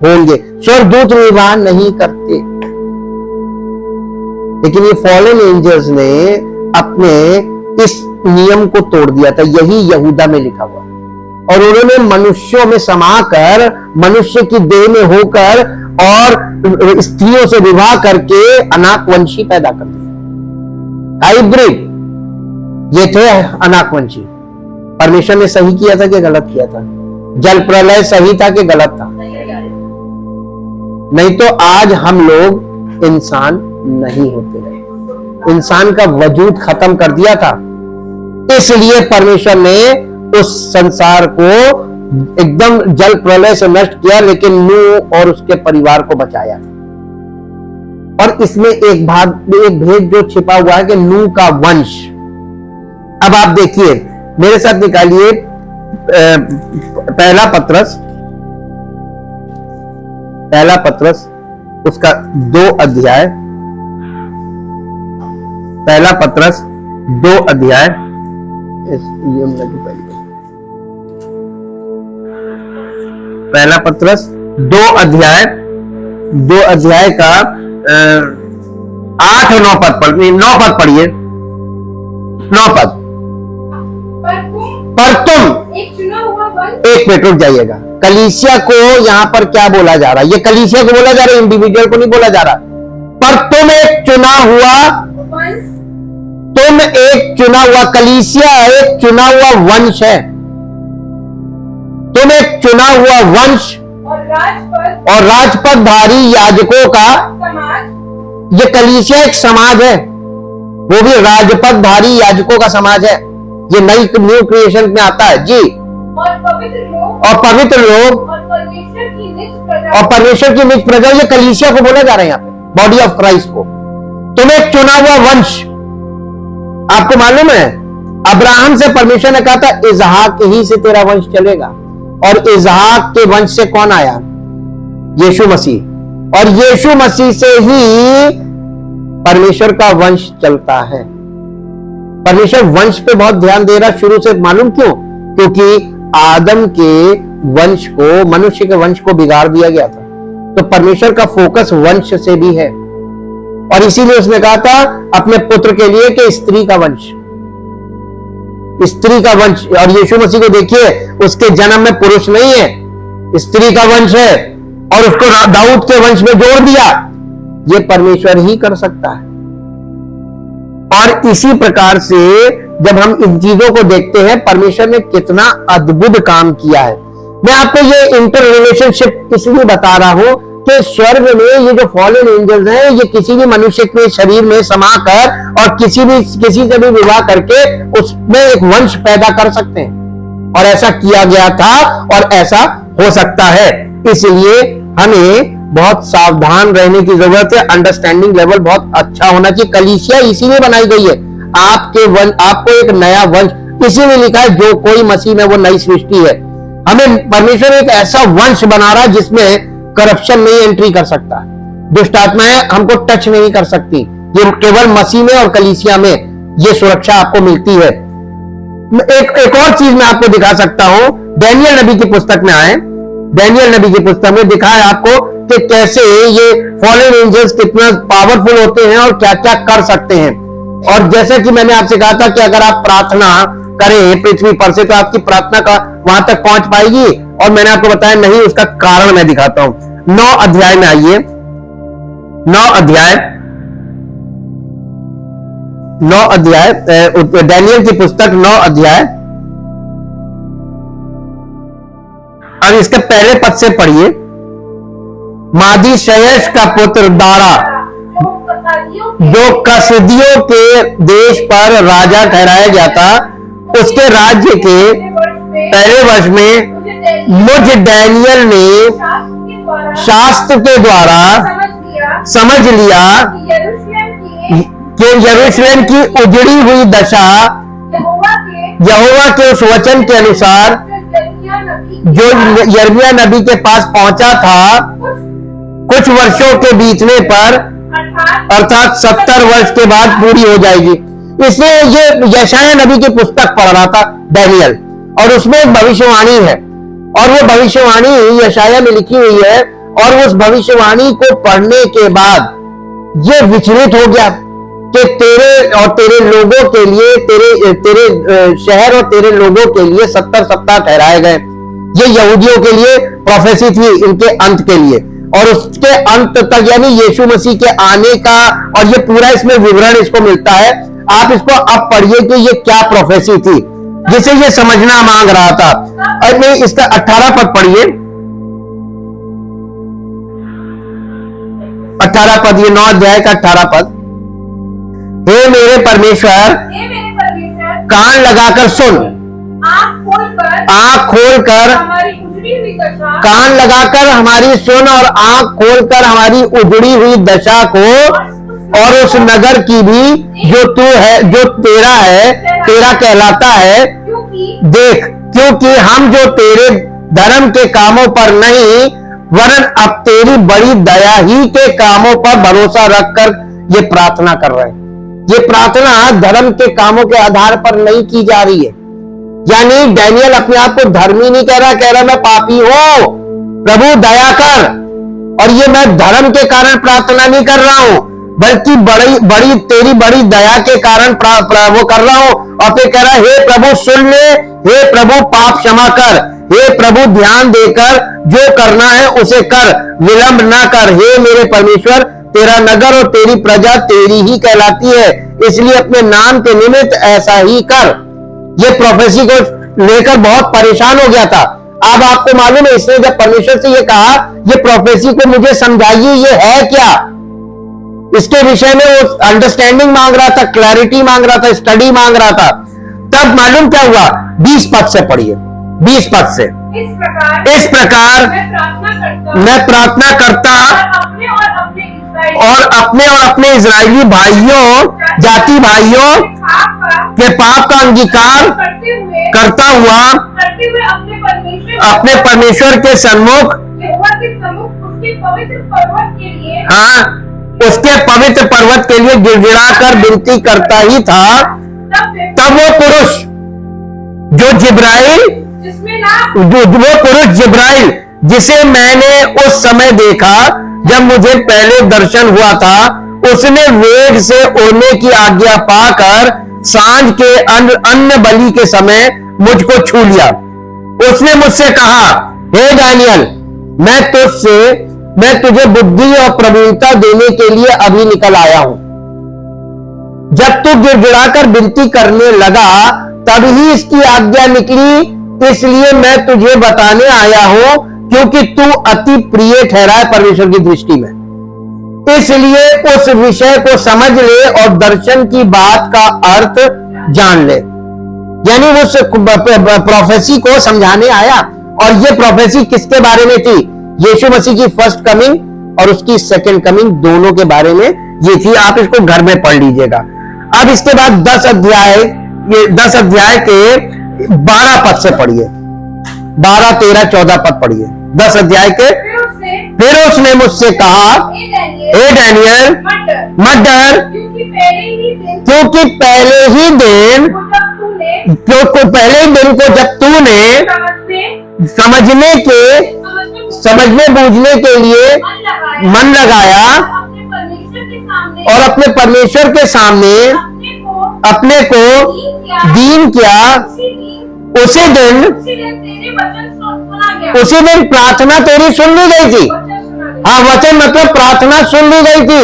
होंगे। स्वर्गदूत विवाह नहीं करते, लेकिन ये फॉलन एंजल्स ने अपने इस नियम को तोड़ दिया था। यही यहूदा में लिखा हुआ, और उन्होंने मनुष्यों में समाकर, मनुष्य की देह में होकर और स्त्रियों से विवाह करके अनाकवंशी पैदा कर दिया, हाइब्रिड। ये थे अनाकवंशी। परमेश्वर ने सही किया था कि गलत किया था? जल प्रलय सही था कि गलत था? नहीं तो आज हम लोग इंसान नहीं होते रहे, इंसान का वजूद खत्म कर दिया था। इसलिए परमेश्वर ने उस संसार को एकदम जल प्रलय से नष्ट किया, लेकिन नूह और उसके परिवार को बचाया। और इसमें एक भेद जो छिपा हुआ है कि नूह का वंश। अब आप देखिए, मेरे साथ निकालिए पहला पत्रस उसका 2 अध्याय, पहला पत्रस 2 अध्याय, पहला पत्रस 2 अध्याय का 8 और 9 पद पढ़िए। 9 पद पढ़िए, 9 पद। पर तुम एक मिनट रुक जाइएगा। कलीसिया को यहां पर क्या बोला जा रहा है? ये कलीसिया को बोला जा रहा है, इंडिविजुअल को नहीं बोला जा रहा। पर तुम एक चुना हुआ कलीसिया एक चुना हुआ वंश है। तुम एक चुना हुआ वंश और राजपदधारी याजकों का समाज, ये कलीसिया एक समाज है, वो भी राजपदधारी याजकों का समाज है। ये न्यू क्रिएशन में आता है जी। और पवित्र लोग, और पवित्र लोग और परमेश्वर की निज प्रजा, और परमेश्वर की निज प्रजा, ये कलीसिया को बोला जा रहा है यहाँ पे, बॉडी ऑफ क्राइस्ट को। तुम एक चुना हुआ वंश, आपको मालूम है अब्राहम से परमेश्वर ने कहा था इजहाक ही से तेरा वंश चलेगा, और इजहाक के वंश से कौन आया? यीशु मसीह। और यीशु मसीह से ही परमेश्वर का वंश चलता है। परमेश्वर वंश पे बहुत ध्यान दे रहा शुरू से, मालूम क्यों? क्योंकि आदम के वंश को, मनुष्य के वंश को बिगाड़ दिया गया था, तो परमेश्वर का फोकस वंश से भी है। और इसीलिए उसने कहा था अपने पुत्र के लिए कि स्त्री का वंश, स्त्री का वंश। और यीशु मसीह को देखिए, उसके जन्म में पुरुष नहीं है, स्त्री का वंश है, और उसको दाऊद के वंश में जोड़ दिया। ये परमेश्वर ही कर सकता है। और इसी प्रकार से जब हम इन चीजों को देखते हैं, परमेश्वर ने कितना अद्भुत काम किया है। मैं आपको ये इंटर रिलेशनशिप इसलिए बता रहा हूं कि स्वर्ग में ये जो फॉलन एंजल्स हैं, ये किसी भी मनुष्य के शरीर में समा कर और किसी से भी विवाह करके उसमें एक वंश पैदा कर सकते हैं। और ऐसा किया गया था और ऐसा हो सकता है। इसलिए हमें बहुत सावधान रहने की जरूरत है। अंडरस्टैंडिंग लेवल बहुत अच्छा होना चाहिए। कलीसिया इसीलिए बनाई गई है, आपको एक नया वंश, इसीलिए लिखा है जो कोई मसीह में वो नई सृष्टि है। हमें परमेश्वर एक ऐसा वंश बना रहा है जिसमें करप्शन नहीं एंट्री कर सकता, दुष्ट आत्माएं हमको टच नहीं कर सकती। ये केवल मसीह में और कलीसिया में ये सुरक्षा आपको मिलती है। एक और चीज मैं आपको दिखा सकता हूं। डैनियल नबी की पुस्तक में आए, डैनियल नबी की पुस्तक में दिखाया आपको कि कैसे ये फॉलन एंजल्स कितना पावरफुल होते हैं और क्या क्या कर सकते हैं। और जैसे कि मैंने आपसे कहा था कि अगर आप प्रार्थना करें पृथ्वी पर से तो आपकी प्रार्थना का वहां तक पहुंच पाएगी, और मैंने आपको बताया नहीं, उसका कारण मैं दिखाता हूं। 9 अध्याय में आइए, 9 अध्याय डैनियल की पुस्तक 9 अध्याय, और इसके पहले पद से पढ़िए। मादी शयश का पुत्र दारा, जो कसदियों के देश पर राजा ठहराया गया था, उसके राज्य के पहले वर्ष में मुझ डैनियल ने शास्त्र के द्वारा समझ लिया कि यरूशलेम की उजड़ी हुई दशा यहोवा के उस वचन के अनुसार जो यिर्मयाह नबी के पास पहुंचा था, कुछ वर्षों के बीतने पर अर्थात 70 वर्ष के बाद पूरी हो जाएगी। इसलिए ये यशायाह नबी की पुस्तक पढ़ रहा था डैनियल, और उसमें एक भविष्यवाणी है, और वो भविष्यवाणी यशायाह में लिखी हुई है। और उस भविष्यवाणी को पढ़ने के बाद ये विचलित हो गया कि तेरे और तेरे लोगों के लिए, तेरे शहर और तेरे लोगों के लिए 70 सप्ताह ठहराए गए। ये यहूदियों के लिए प्रोफेसी थी, इनके अंत के लिए, और उसके अंत तक यानी यीशु मसीह के आने का, और ये पूरा इसमें विवरण इसको मिलता है। आप इसको अब पढ़िए कि ये क्या प्रोफेसी थी जिसे ये समझना मांग रहा था। और मैं इसका 18 पद पढ़िए, 18 पद, ये 9 अध्याय का 18 पद। हे मेरे परमेश्वर, कान लगाकर सुन, आंख खोलकर हमारी उजड़ी हुई दशा, कान लगाकर हमारी सुन और आंख खोलकर हमारी उजड़ी हुई दशा को, और उस नगर की भी जो तू है, जो तेरा है, तेरा कहलाता है, देख, क्योंकि हम जो तेरे धर्म के कामों पर नहीं वरन अब तेरी बड़ी दया ही के कामों पर भरोसा रखकर ये प्रार्थना कर रहे हैं। ये प्रार्थना धर्म के कामों के आधार पर नहीं की जा रही है। यानी डैनियल अपने आप को धर्मी नहीं कह रहा मैं पापी हूं, प्रभु दया कर। और ये मैं धर्म के कारण प्रार्थना नहीं कर रहा हूं, बल्कि बड़ी तेरी बड़ी दया के कारण वो कर रहा हूं। और फिर कह रहा है, हे प्रभु सुन ले, हे प्रभु पाप क्षमा कर, हे प्रभु ध्यान देकर जो करना है उसे कर, विलंब ना कर। हे मेरे परमेश्वर, तेरा नगर और तेरी प्रजा तेरी ही कहलाती है, इसलिए अपने नाम के निमित्त ऐसा ही कर। ये प्रोफेसी को लेकर बहुत परेशान हो गया था। अब आपको मालूम है, इसने जब परमेश्वर से ये कहा, ये प्रोफेसी को मुझे समझाइए, ये है क्या, इसके विषय में वो अंडरस्टैंडिंग मांग रहा था, क्लैरिटी मांग रहा था, स्टडी मांग रहा था, तब मालूम क्या हुआ? 20 पद से पढ़िए, 20 पद से। इस प्रकार मैं प्रार्थना करता और अपने इजरायली भाइयों, जाति भाइयों के पाप का अंगीकार करता हुआ अपने परमेश्वर के सन्मुख, हाँ, उसके पवित्र पर्वत के लिए गिड़गिड़ा कर विनती करता ही था। तब वो पुरुष जो जिब्राइल, वो पुरुष जिब्राइल जिसे मैंने उस समय देखा जब मुझे पहले दर्शन हुआ था, उसने वेग से उड़ने की आज्ञा पाकर सांझ के अन्न बलि के समय मुझको छू लिया। उसने मुझसे कहा, हे दानियल, मैं तुझे बुद्धि और प्रवीणता देने के लिए अभी निकल आया हूं। जब तू गिड़गिड़ाकर विनती करने लगा तब ही इसकी आज्ञा निकली, इसलिए मैं तुझे बताने आया हूं, क्योंकि तू अति प्रिय ठहरा है परमेश्वर की दृष्टि में। इसलिए उस विषय को समझ ले और दर्शन की बात का अर्थ जान ले। यानी उस प्रोफेसी को समझाने आया, और ये प्रोफेसी किसके बारे में थी? यीशु मसीह की फर्स्ट कमिंग और उसकी सेकंड कमिंग, दोनों के बारे में ये थी। आप इसको घर में पढ़ लीजिएगा। अब इसके बाद 10 अध्याय के 12 पद से पढ़िए, 12, 13, 14 पद पढ़िए। 10 अध्याय के फिर उसने मुझसे कहा, हे डैनियल, मत डर, क्योंकि पहले ही दिन को जब तूने समझने बूझने के लिए मन लगाया और अपने परमेश्वर के सामने अपने को दीन किया, उसी दिन प्रार्थना तेरी सुन ली गई थी। हाँ, वचन मतलब प्रार्थना सुन ली गई थी।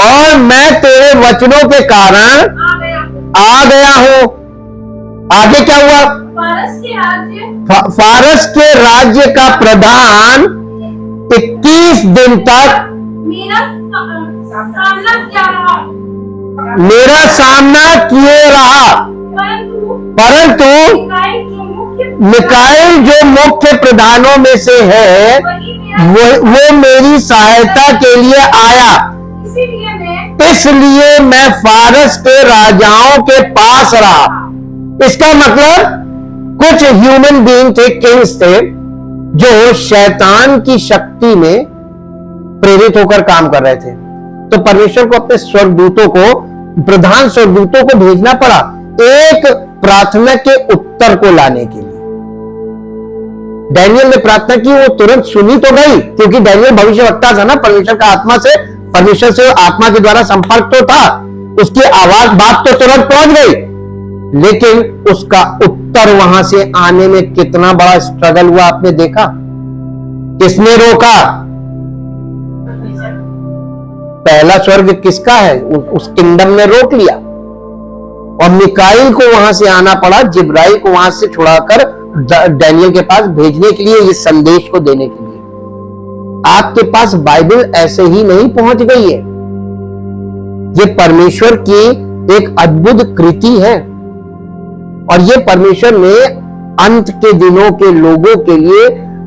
और मैं तेरे वचनों के कारण आ गया हूं। आगे क्या हुआ? फारस के राज्य का प्रधान 21 दिन तक मेरा सामना किए रहा, परंतु मिकाएल जो मुख्य प्रधानों में से है वो मेरी सहायता के लिए आया। इसलिए मैं फारस के राजाओं के पास रहा। इसका मतलब कुछ ह्यूमन बीइंग थे, किंग्स थे, जो शैतान की शक्ति में प्रेरित होकर काम कर रहे थे। तो परमेश्वर को अपने स्वर्गदूतों को, प्रधान स्वर्गदूतों को भेजना पड़ा एक प्रार्थना के उत्तर को लाने के लिए। डैनियल ने प्रार्थना की, वो तुरंत सुनी तो गई, क्योंकि डैनियल भविष्यवक्ता था ना, परमेश्वर का आत्मा से, परमेश्वर से आत्मा के द्वारा संपर्क तो था, उसकी आवाज, बात तो तुरंत पहुंच गई, लेकिन उसका उत्तर वहां से आने में कितना बड़ा स्ट्रगल हुआ आपने देखा। किसने रोका? पहला स्वर्ग किसका है? उस किंगडम ने रोक लिया, और मिकाईल को वहां से आना पड़ा, जिब्राइल को वहां से छुड़ाकर डैनियल के पास भेजने के लिए, इस संदेश को देने के लिए। आपके पास बाइबल ऐसे ही नहीं पहुंच गई है, ये परमेश्वर की एक अद्भुत कृति है, और ये परमेश्वर ने अंत के दिनों के लोगों के लिए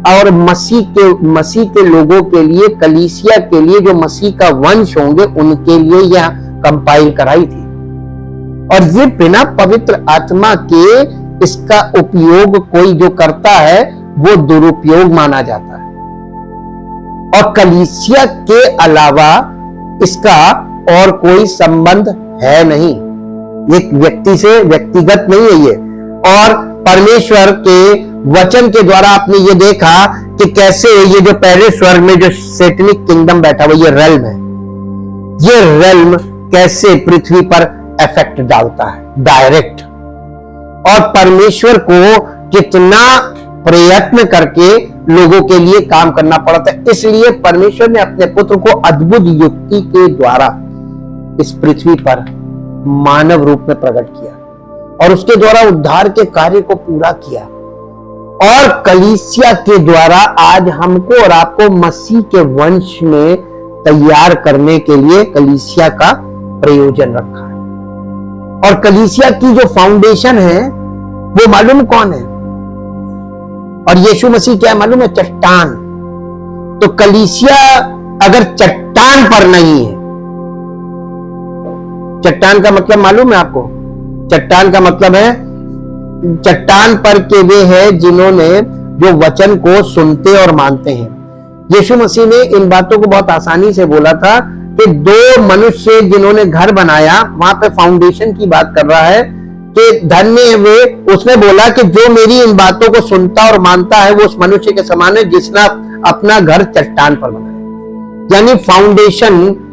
और मसीह के लोगों के लिए, कलीसिया के लिए, जो मसीह का वंश होंगे उनके लिए यह कंपाइल कराई थी। और ये बिना पवित्र आत्मा के इसका उपयोग कोई जो करता है वो दुरुपयोग माना जाता है, और कलीसिया के अलावा इसका और कोई संबंध है नहीं, एक व्यक्ति से व्यक्तिगत नहीं है ये। और परमेश्वर के वचन के द्वारा आपने ये देखा कि कैसे ये जो पहले स्वर्ग में जो सैतानिक किंगडम बैठा हुआ, ये रेल्म है, ये रेल्म कैसे पृथ्वी पर इफेक्ट डालता है डायरेक्ट, और परमेश्वर को कितना प्रयत्न करके लोगों के लिए काम करना पड़ता है। इसलिए परमेश्वर ने अपने पुत्र को अद्भुत युक्ति के द्वारा इस पृथ्वी पर मानव रूप में प्रकट किया। और उसके द्वारा उद्धार के कार्य को पूरा किया, और कलीसिया के द्वारा आज हमको और आपको मसीह के वंश में तैयार करने के लिए कलीसिया का प्रयोजन रखा है। और कलीसिया की जो फाउंडेशन है वो मालूम कौन है? और यीशु मसीह क्या है मालूम है? चट्टान। तो कलीसिया अगर चट्टान पर नहीं है, चट्टान का मतलब मालूम है आपको? चट्टान का मतलब है, चट्टान पर के वे हैं जिन्होंने जो वचन को सुनते और मानते हैं। यीशु मसीह ने इन बातों को बहुत आसानी से बोला था कि दो मनुष्य जिन्होंने घर बनाया, वहां पे फाउंडेशन की बात कर रहा है कि धन्य है वे, उसने बोला कि जो मेरी इन बातों को सुनता और मानता है वो उस मनुष्य के समान है जिसने अपना घर चट्टान पर बनाया। यानी फाउंडेशन,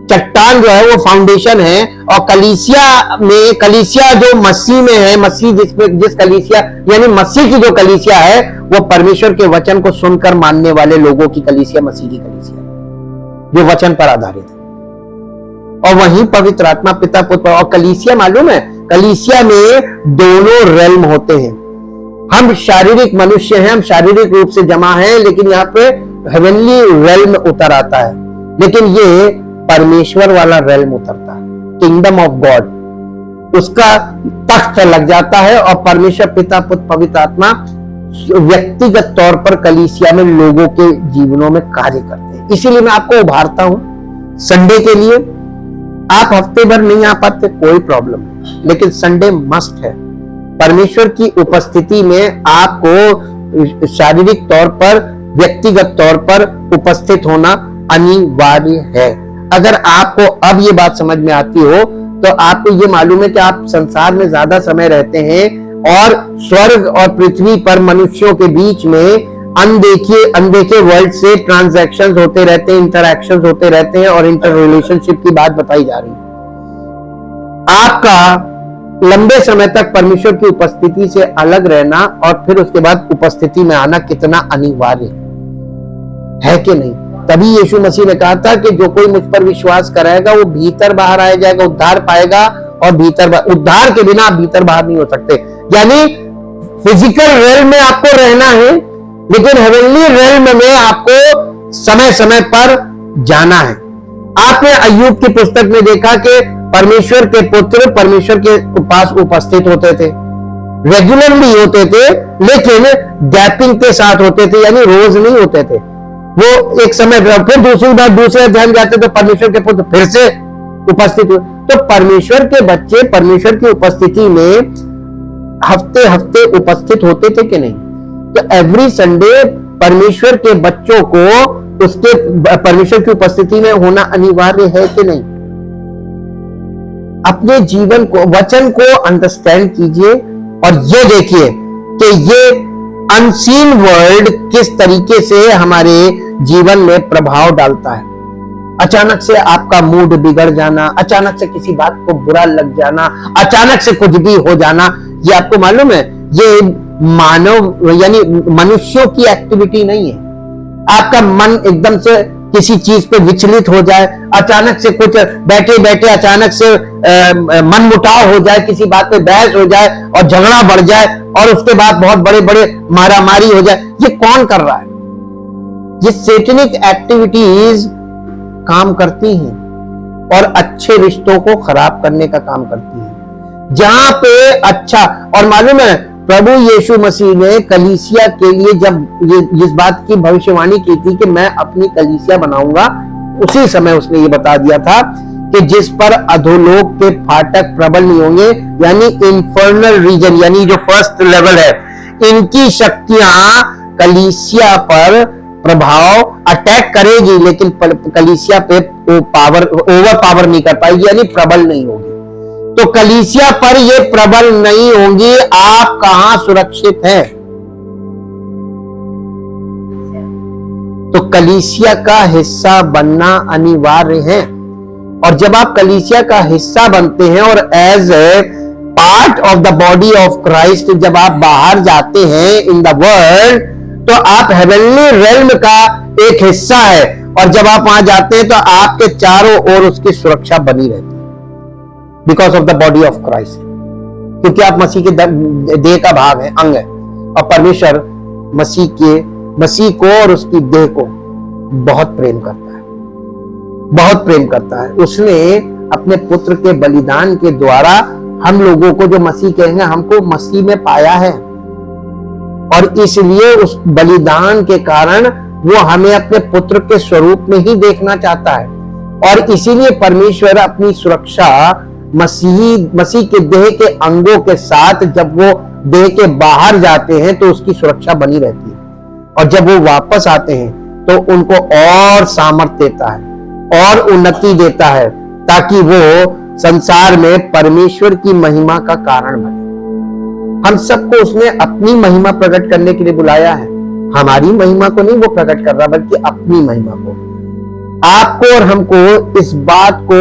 चट्टान जो है वो फाउंडेशन है, और कलीसिया में, कलीसिया जो मसीह में है, मसीह जिस कलीसिया यानी मसीह की जो कलीसिया है वो परमेश्वर के वचन को सुनकर मानने वाले लोगों की कलीसिया मसीह की कलीसिया जो वचन पर आधारित है। और वहीं पवित्र आत्मा पिता पुत्र, और कलीसिया मालूम है, कलीसिया में दोनों रेल्म होते हैं। हम शारीरिक मनुष्य हैं, हम शारीरिक रूप से जमा हैं, लेकिन यहाँ पे हेवनली रेल्म उतर आता है, लेकिन ये परमेश्वर वाला रेल्म उतरता है, किंगडम ऑफ गॉड, उसका तख्त लग जाता है, और परमेश्वर पिता पुत्र पवित्र आत्मा व्यक्तिगत तौर पर कलीसिया में लोगों के जीवनों में कार्य करते हैं। इसीलिए मैं आपको उभारता हूं संडे के लिए। आप हफ्ते भर नहीं आ पाते, कोई प्रॉब्लम नहीं, लेकिन संडे मस्ट है। परमेश्वर की उपस्थिति में आपको शारीरिक तौर पर, व्यक्तिगत तौर पर उपस्थित होना अनिवार्य है। अगर आपको अब ये बात समझ में आती हो तो आपको ये मालूम है कि आप संसार में ज्यादा समय रहते हैं, और स्वर्ग और पृथ्वी पर मनुष्यों के बीच में अनदेखे वर्ल्ड से ट्रांजैक्शंस होते रहते हैं, इंटरैक्शंस होते रहते हैं, और इंटर रिलेशनशिप की बात बताई जा रही है। आपका लंबे समय तक परमेश्वर की उपस्थिति से अलग रहना और फिर उसके बाद उपस्थिति में आना कितना अनिवार्य है कि नहीं? तभी यीशु मसीह ने कहा था कि जो कोई मुझ पर विश्वास करेगा वो भीतर बाहर आ जाएगा, उद्धार पाएगा, और उद्धार के बिना आप भीतर बाहर नहीं हो सकते। यानी फिजिकल रेल्म में आपको रहना है, लेकिन हेवनली रेल्म में आपको समय समय पर जाना है। आपने अय्यूब की पुस्तक में देखा कि परमेश्वर के पुत्र परमेश्वर के पास उपस्थित होते थे, रेगुलरली होते थे, लेकिन गैपिंग के साथ होते थे, यानी रोज नहीं होते थे। वो एक समय फिर दूसरी बार दूसरे ध्यान जाते तो परमेश्वर के पुत्र फिर से उपस्थित हुए। तो परमेश्वर के बच्चे परमेश्वर की उपस्थिति में हफ्ते हफ्ते उपस्थित होते थे कि नहीं? तो एवरी संडे परमेश्वर के बच्चों को उसके परमेश्वर की उपस्थिति में होना अनिवार्य है कि नहीं? अपने जीवन को, वचन को अंडरस्टैंड कीजिए, और ये देखिए कि ये अनसीन वर्ल्ड किस तरीके से हमारे जीवन में प्रभाव डालता है। अचानक से आपका मूड बिगड़ जाना, अचानक से किसी बात को बुरा लग जाना, अचानक से कुछ भी हो जाना, ये आपको मालूम है ये मानव यानी मनुष्यों की एक्टिविटी नहीं है। आपका मन एकदम से किसी चीज पे विचलित हो जाए, अचानक से कुछ बैठे बैठे अचानक से मन मुटाव हो जाए, किसी बात पे बहस हो जाए और झगड़ा बढ़ जाए, और उसके बाद बहुत बड़े बड़े मारामारी हो जाए, ये कौन कर रहा है? ये सैटेनिक एक्टिविटीज काम करती हैं और अच्छे रिश्तों को खराब करने का काम करती हैं। जहां पे अच्छा, और मालूम है प्रभु यीशु मसीह ने कलीसिया के लिए जब ये इस बात की भविष्यवाणी की थी कि मैं अपनी कलीसिया बनाऊंगा, उसी समय उसने ये बता दिया था कि जिस पर अधोलोक के फाटक प्रबल नहीं होंगे, यानी इंफर्नल रीजन, यानी जो फर्स्ट लेवल है, इनकी शक्तियां कलीसिया पर प्रभाव अटैक करेगी, लेकिन कलीसिया पे पावर ओवर पावर नहीं कर पाएगी, यानी प्रबल नहीं होगी। तो कलीसिया पर ये प्रबल नहीं होंगी, आप कहां सुरक्षित हैं? तो कलीसिया का हिस्सा बनना अनिवार्य है, और जब आप कलीसिया का हिस्सा बनते हैं और as a part of the body of Christ जब आप बाहर जाते हैं इन द वर्ल्ड, तो आप हेवनली रेल्म का एक हिस्सा है, और जब आप वहां जाते हैं तो आपके चारों ओर उसकी सुरक्षा बनी रहती है, because of the body of Christ. क्योंकि आप मसीह के देह का भाग है, अंग है, और परमेश्वर मसीह को और उसकी देह को बहुत प्रेम करता है, बहुत प्रेम करता है। उसने अपने पुत्र के बलिदान के द्वारा हम लोगों को, जो मसीह कहेंगे, हमको मसीह में पाया है, और इसलिए उस बलिदान के कारण वो हमें अपने पुत्र के स्वरूप में ही देखना चाहता है। और इसीलिए परमेश्वर अपनी सुरक्षा मसीह के देह के अंगों के साथ, जब वो देह के बाहर जाते हैं तो उसकी सुरक्षा बनी रहती है, और जब वो वापस आते हैं तो उनको और सामर्थ्य देता है और उन्नति देता है, ताकि वो संसार में परमेश्वर की महिमा का कारण बने। हम सबको उसने अपनी महिमा प्रकट करने के लिए बुलाया है। हमारी महिमा को नहीं वो प्रकट कर रहा, बल्कि अपनी महिमा को। आपको और हमको इस बात को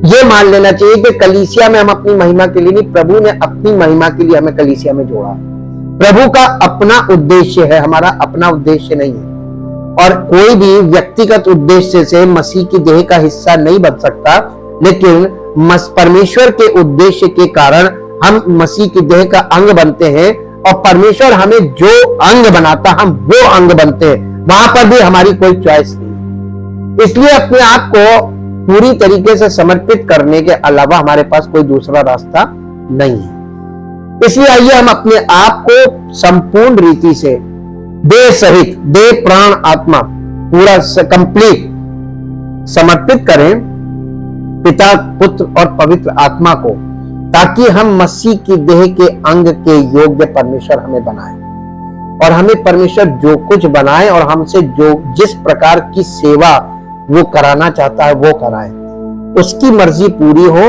ये मान लेना चाहिए कि कलीसिया में हम अपनी महिमा के लिए नहीं, प्रभु ने अपनी महिमा के लिए हमें कलीसिया में जोड़ा। प्रभु का अपना उद्देश्य है, हमारा अपना उद्देश्य नहीं है। और कोई भी व्यक्तिगत उद्देश्य से मसीह की देह का हिस्सा नहीं बन सकता, लेकिन परमेश्वर के उद्देश्य के कारण हम मसीह की देह का अंग बनते हैं, और परमेश्वर हमें जो अंग बनाता हम वो अंग बनते हैं। वहां पर भी हमारी कोई चॉइस नहीं। इसलिए अपने आप को पूरी तरीके से समर्पित करने के अलावा हमारे पास कोई दूसरा रास्ता नहीं है। इसलिए आइए हम अपने आप को संपूर्ण रीति से देह सहित, देह प्राण आत्मा पूरा कंप्लीट समर्पित करें पिता, पुत्र और पवित्र आत्मा को, ताकि हम मसीह की देह के अंग के योग्य परमेश्वर हमें बनाए, और हमें परमेश्वर जो कुछ बनाए और हमसे जो जिस प्रकार की सेवा वो कराना चाहता है वो कराए, उसकी मर्जी पूरी हो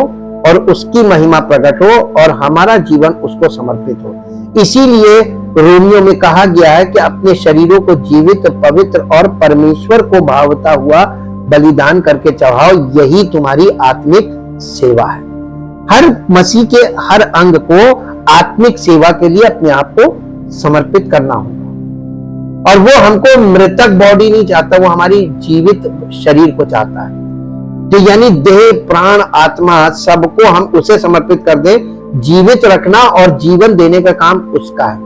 और उसकी महिमा प्रकट हो और हमारा जीवन उसको समर्पित हो। इसीलिए रोमियो में कहा गया है कि अपने शरीरों को जीवित, पवित्र और परमेश्वर को भावता हुआ बलिदान करके चढ़ाओ, यही तुम्हारी आत्मिक सेवा है। हर मसीह के हर अंग को आत्मिक सेवा के लिए अपने आप को समर्पित करना होगा, और वो हमको मृतक बॉडी नहीं चाहता, वो हमारी जीवित शरीर को चाहता है। तो यानी देह, प्राण, आत्मा सबको हम उसे समर्पित कर दें। जीवित रखना और जीवन देने का काम उसका है,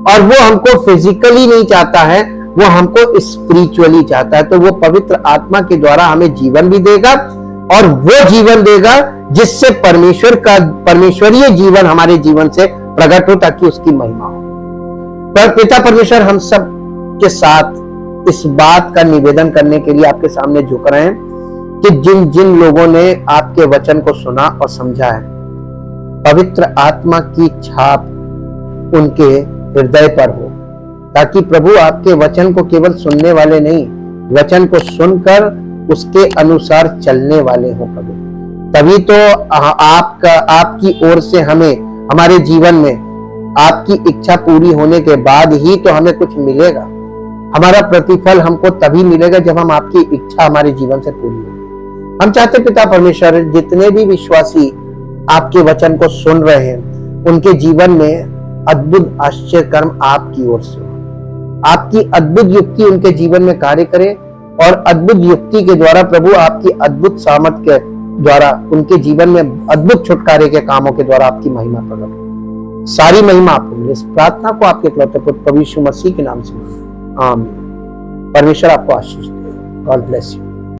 और वो हमको फिजिकली नहीं चाहता है, वो हमको स्पिरिचुअली चाहता है। तो वो पवित्र आत्मा के द्वारा हमें जीवन भी देगा, और वो जीवन देगा जिससे परमेश्वरीय जीवन हमारे जीवन से प्रकट हो, ताकि उसकी महिमा हो। पर पिता परमेश्वर हम सब के साथ इस बात का निवेदन करने के लिए आपके सामने झुक रहे हैं कि जिन जिन लोगों ने आपके वचन को सुना और समझा है, पवित्र आत्मा की छाप उनके हृदय पर हो, ताकि प्रभु आपके वचन को केवल सुनने वाले नहीं, वचन को सुनकर उसके अनुसार चलने वाले हो प्रभु। तभी तो आपकी ओर से हमें हमारे जीवन में आपकी इच्छा पूरी होने के बाद ही तो हमें कुछ मिलेगा। हमारा प्रतिफल हमको तभी मिलेगा जब हम आपकी इच्छा हमारे जीवन से पूरी हो। हम चाहते पिता परमेश्वर, जितने भी विश्वासी आपके वचन को सुन रहे हैं, उनके जीवन में अद्भुत आश्चर्य कर्म आपकी ओर से हो। आपकी अद्भुत युक्ति उनके जीवन में कार्य करे, और अद्भुत युक्ति के द्वारा प्रभु आपकी अद्भुत सामर्थ के द्वारा उनके जीवन में अद्भुत छुटकारे के कामों के द्वारा आपकी महिमा प्रकट हो। सारी महिमा आपको। इस प्रार्थना को आपके इकलौते पुत्र प्रभु यीशु मसीह के नाम से आमीन। परमेश्वर आपको आशीष दे। God bless you.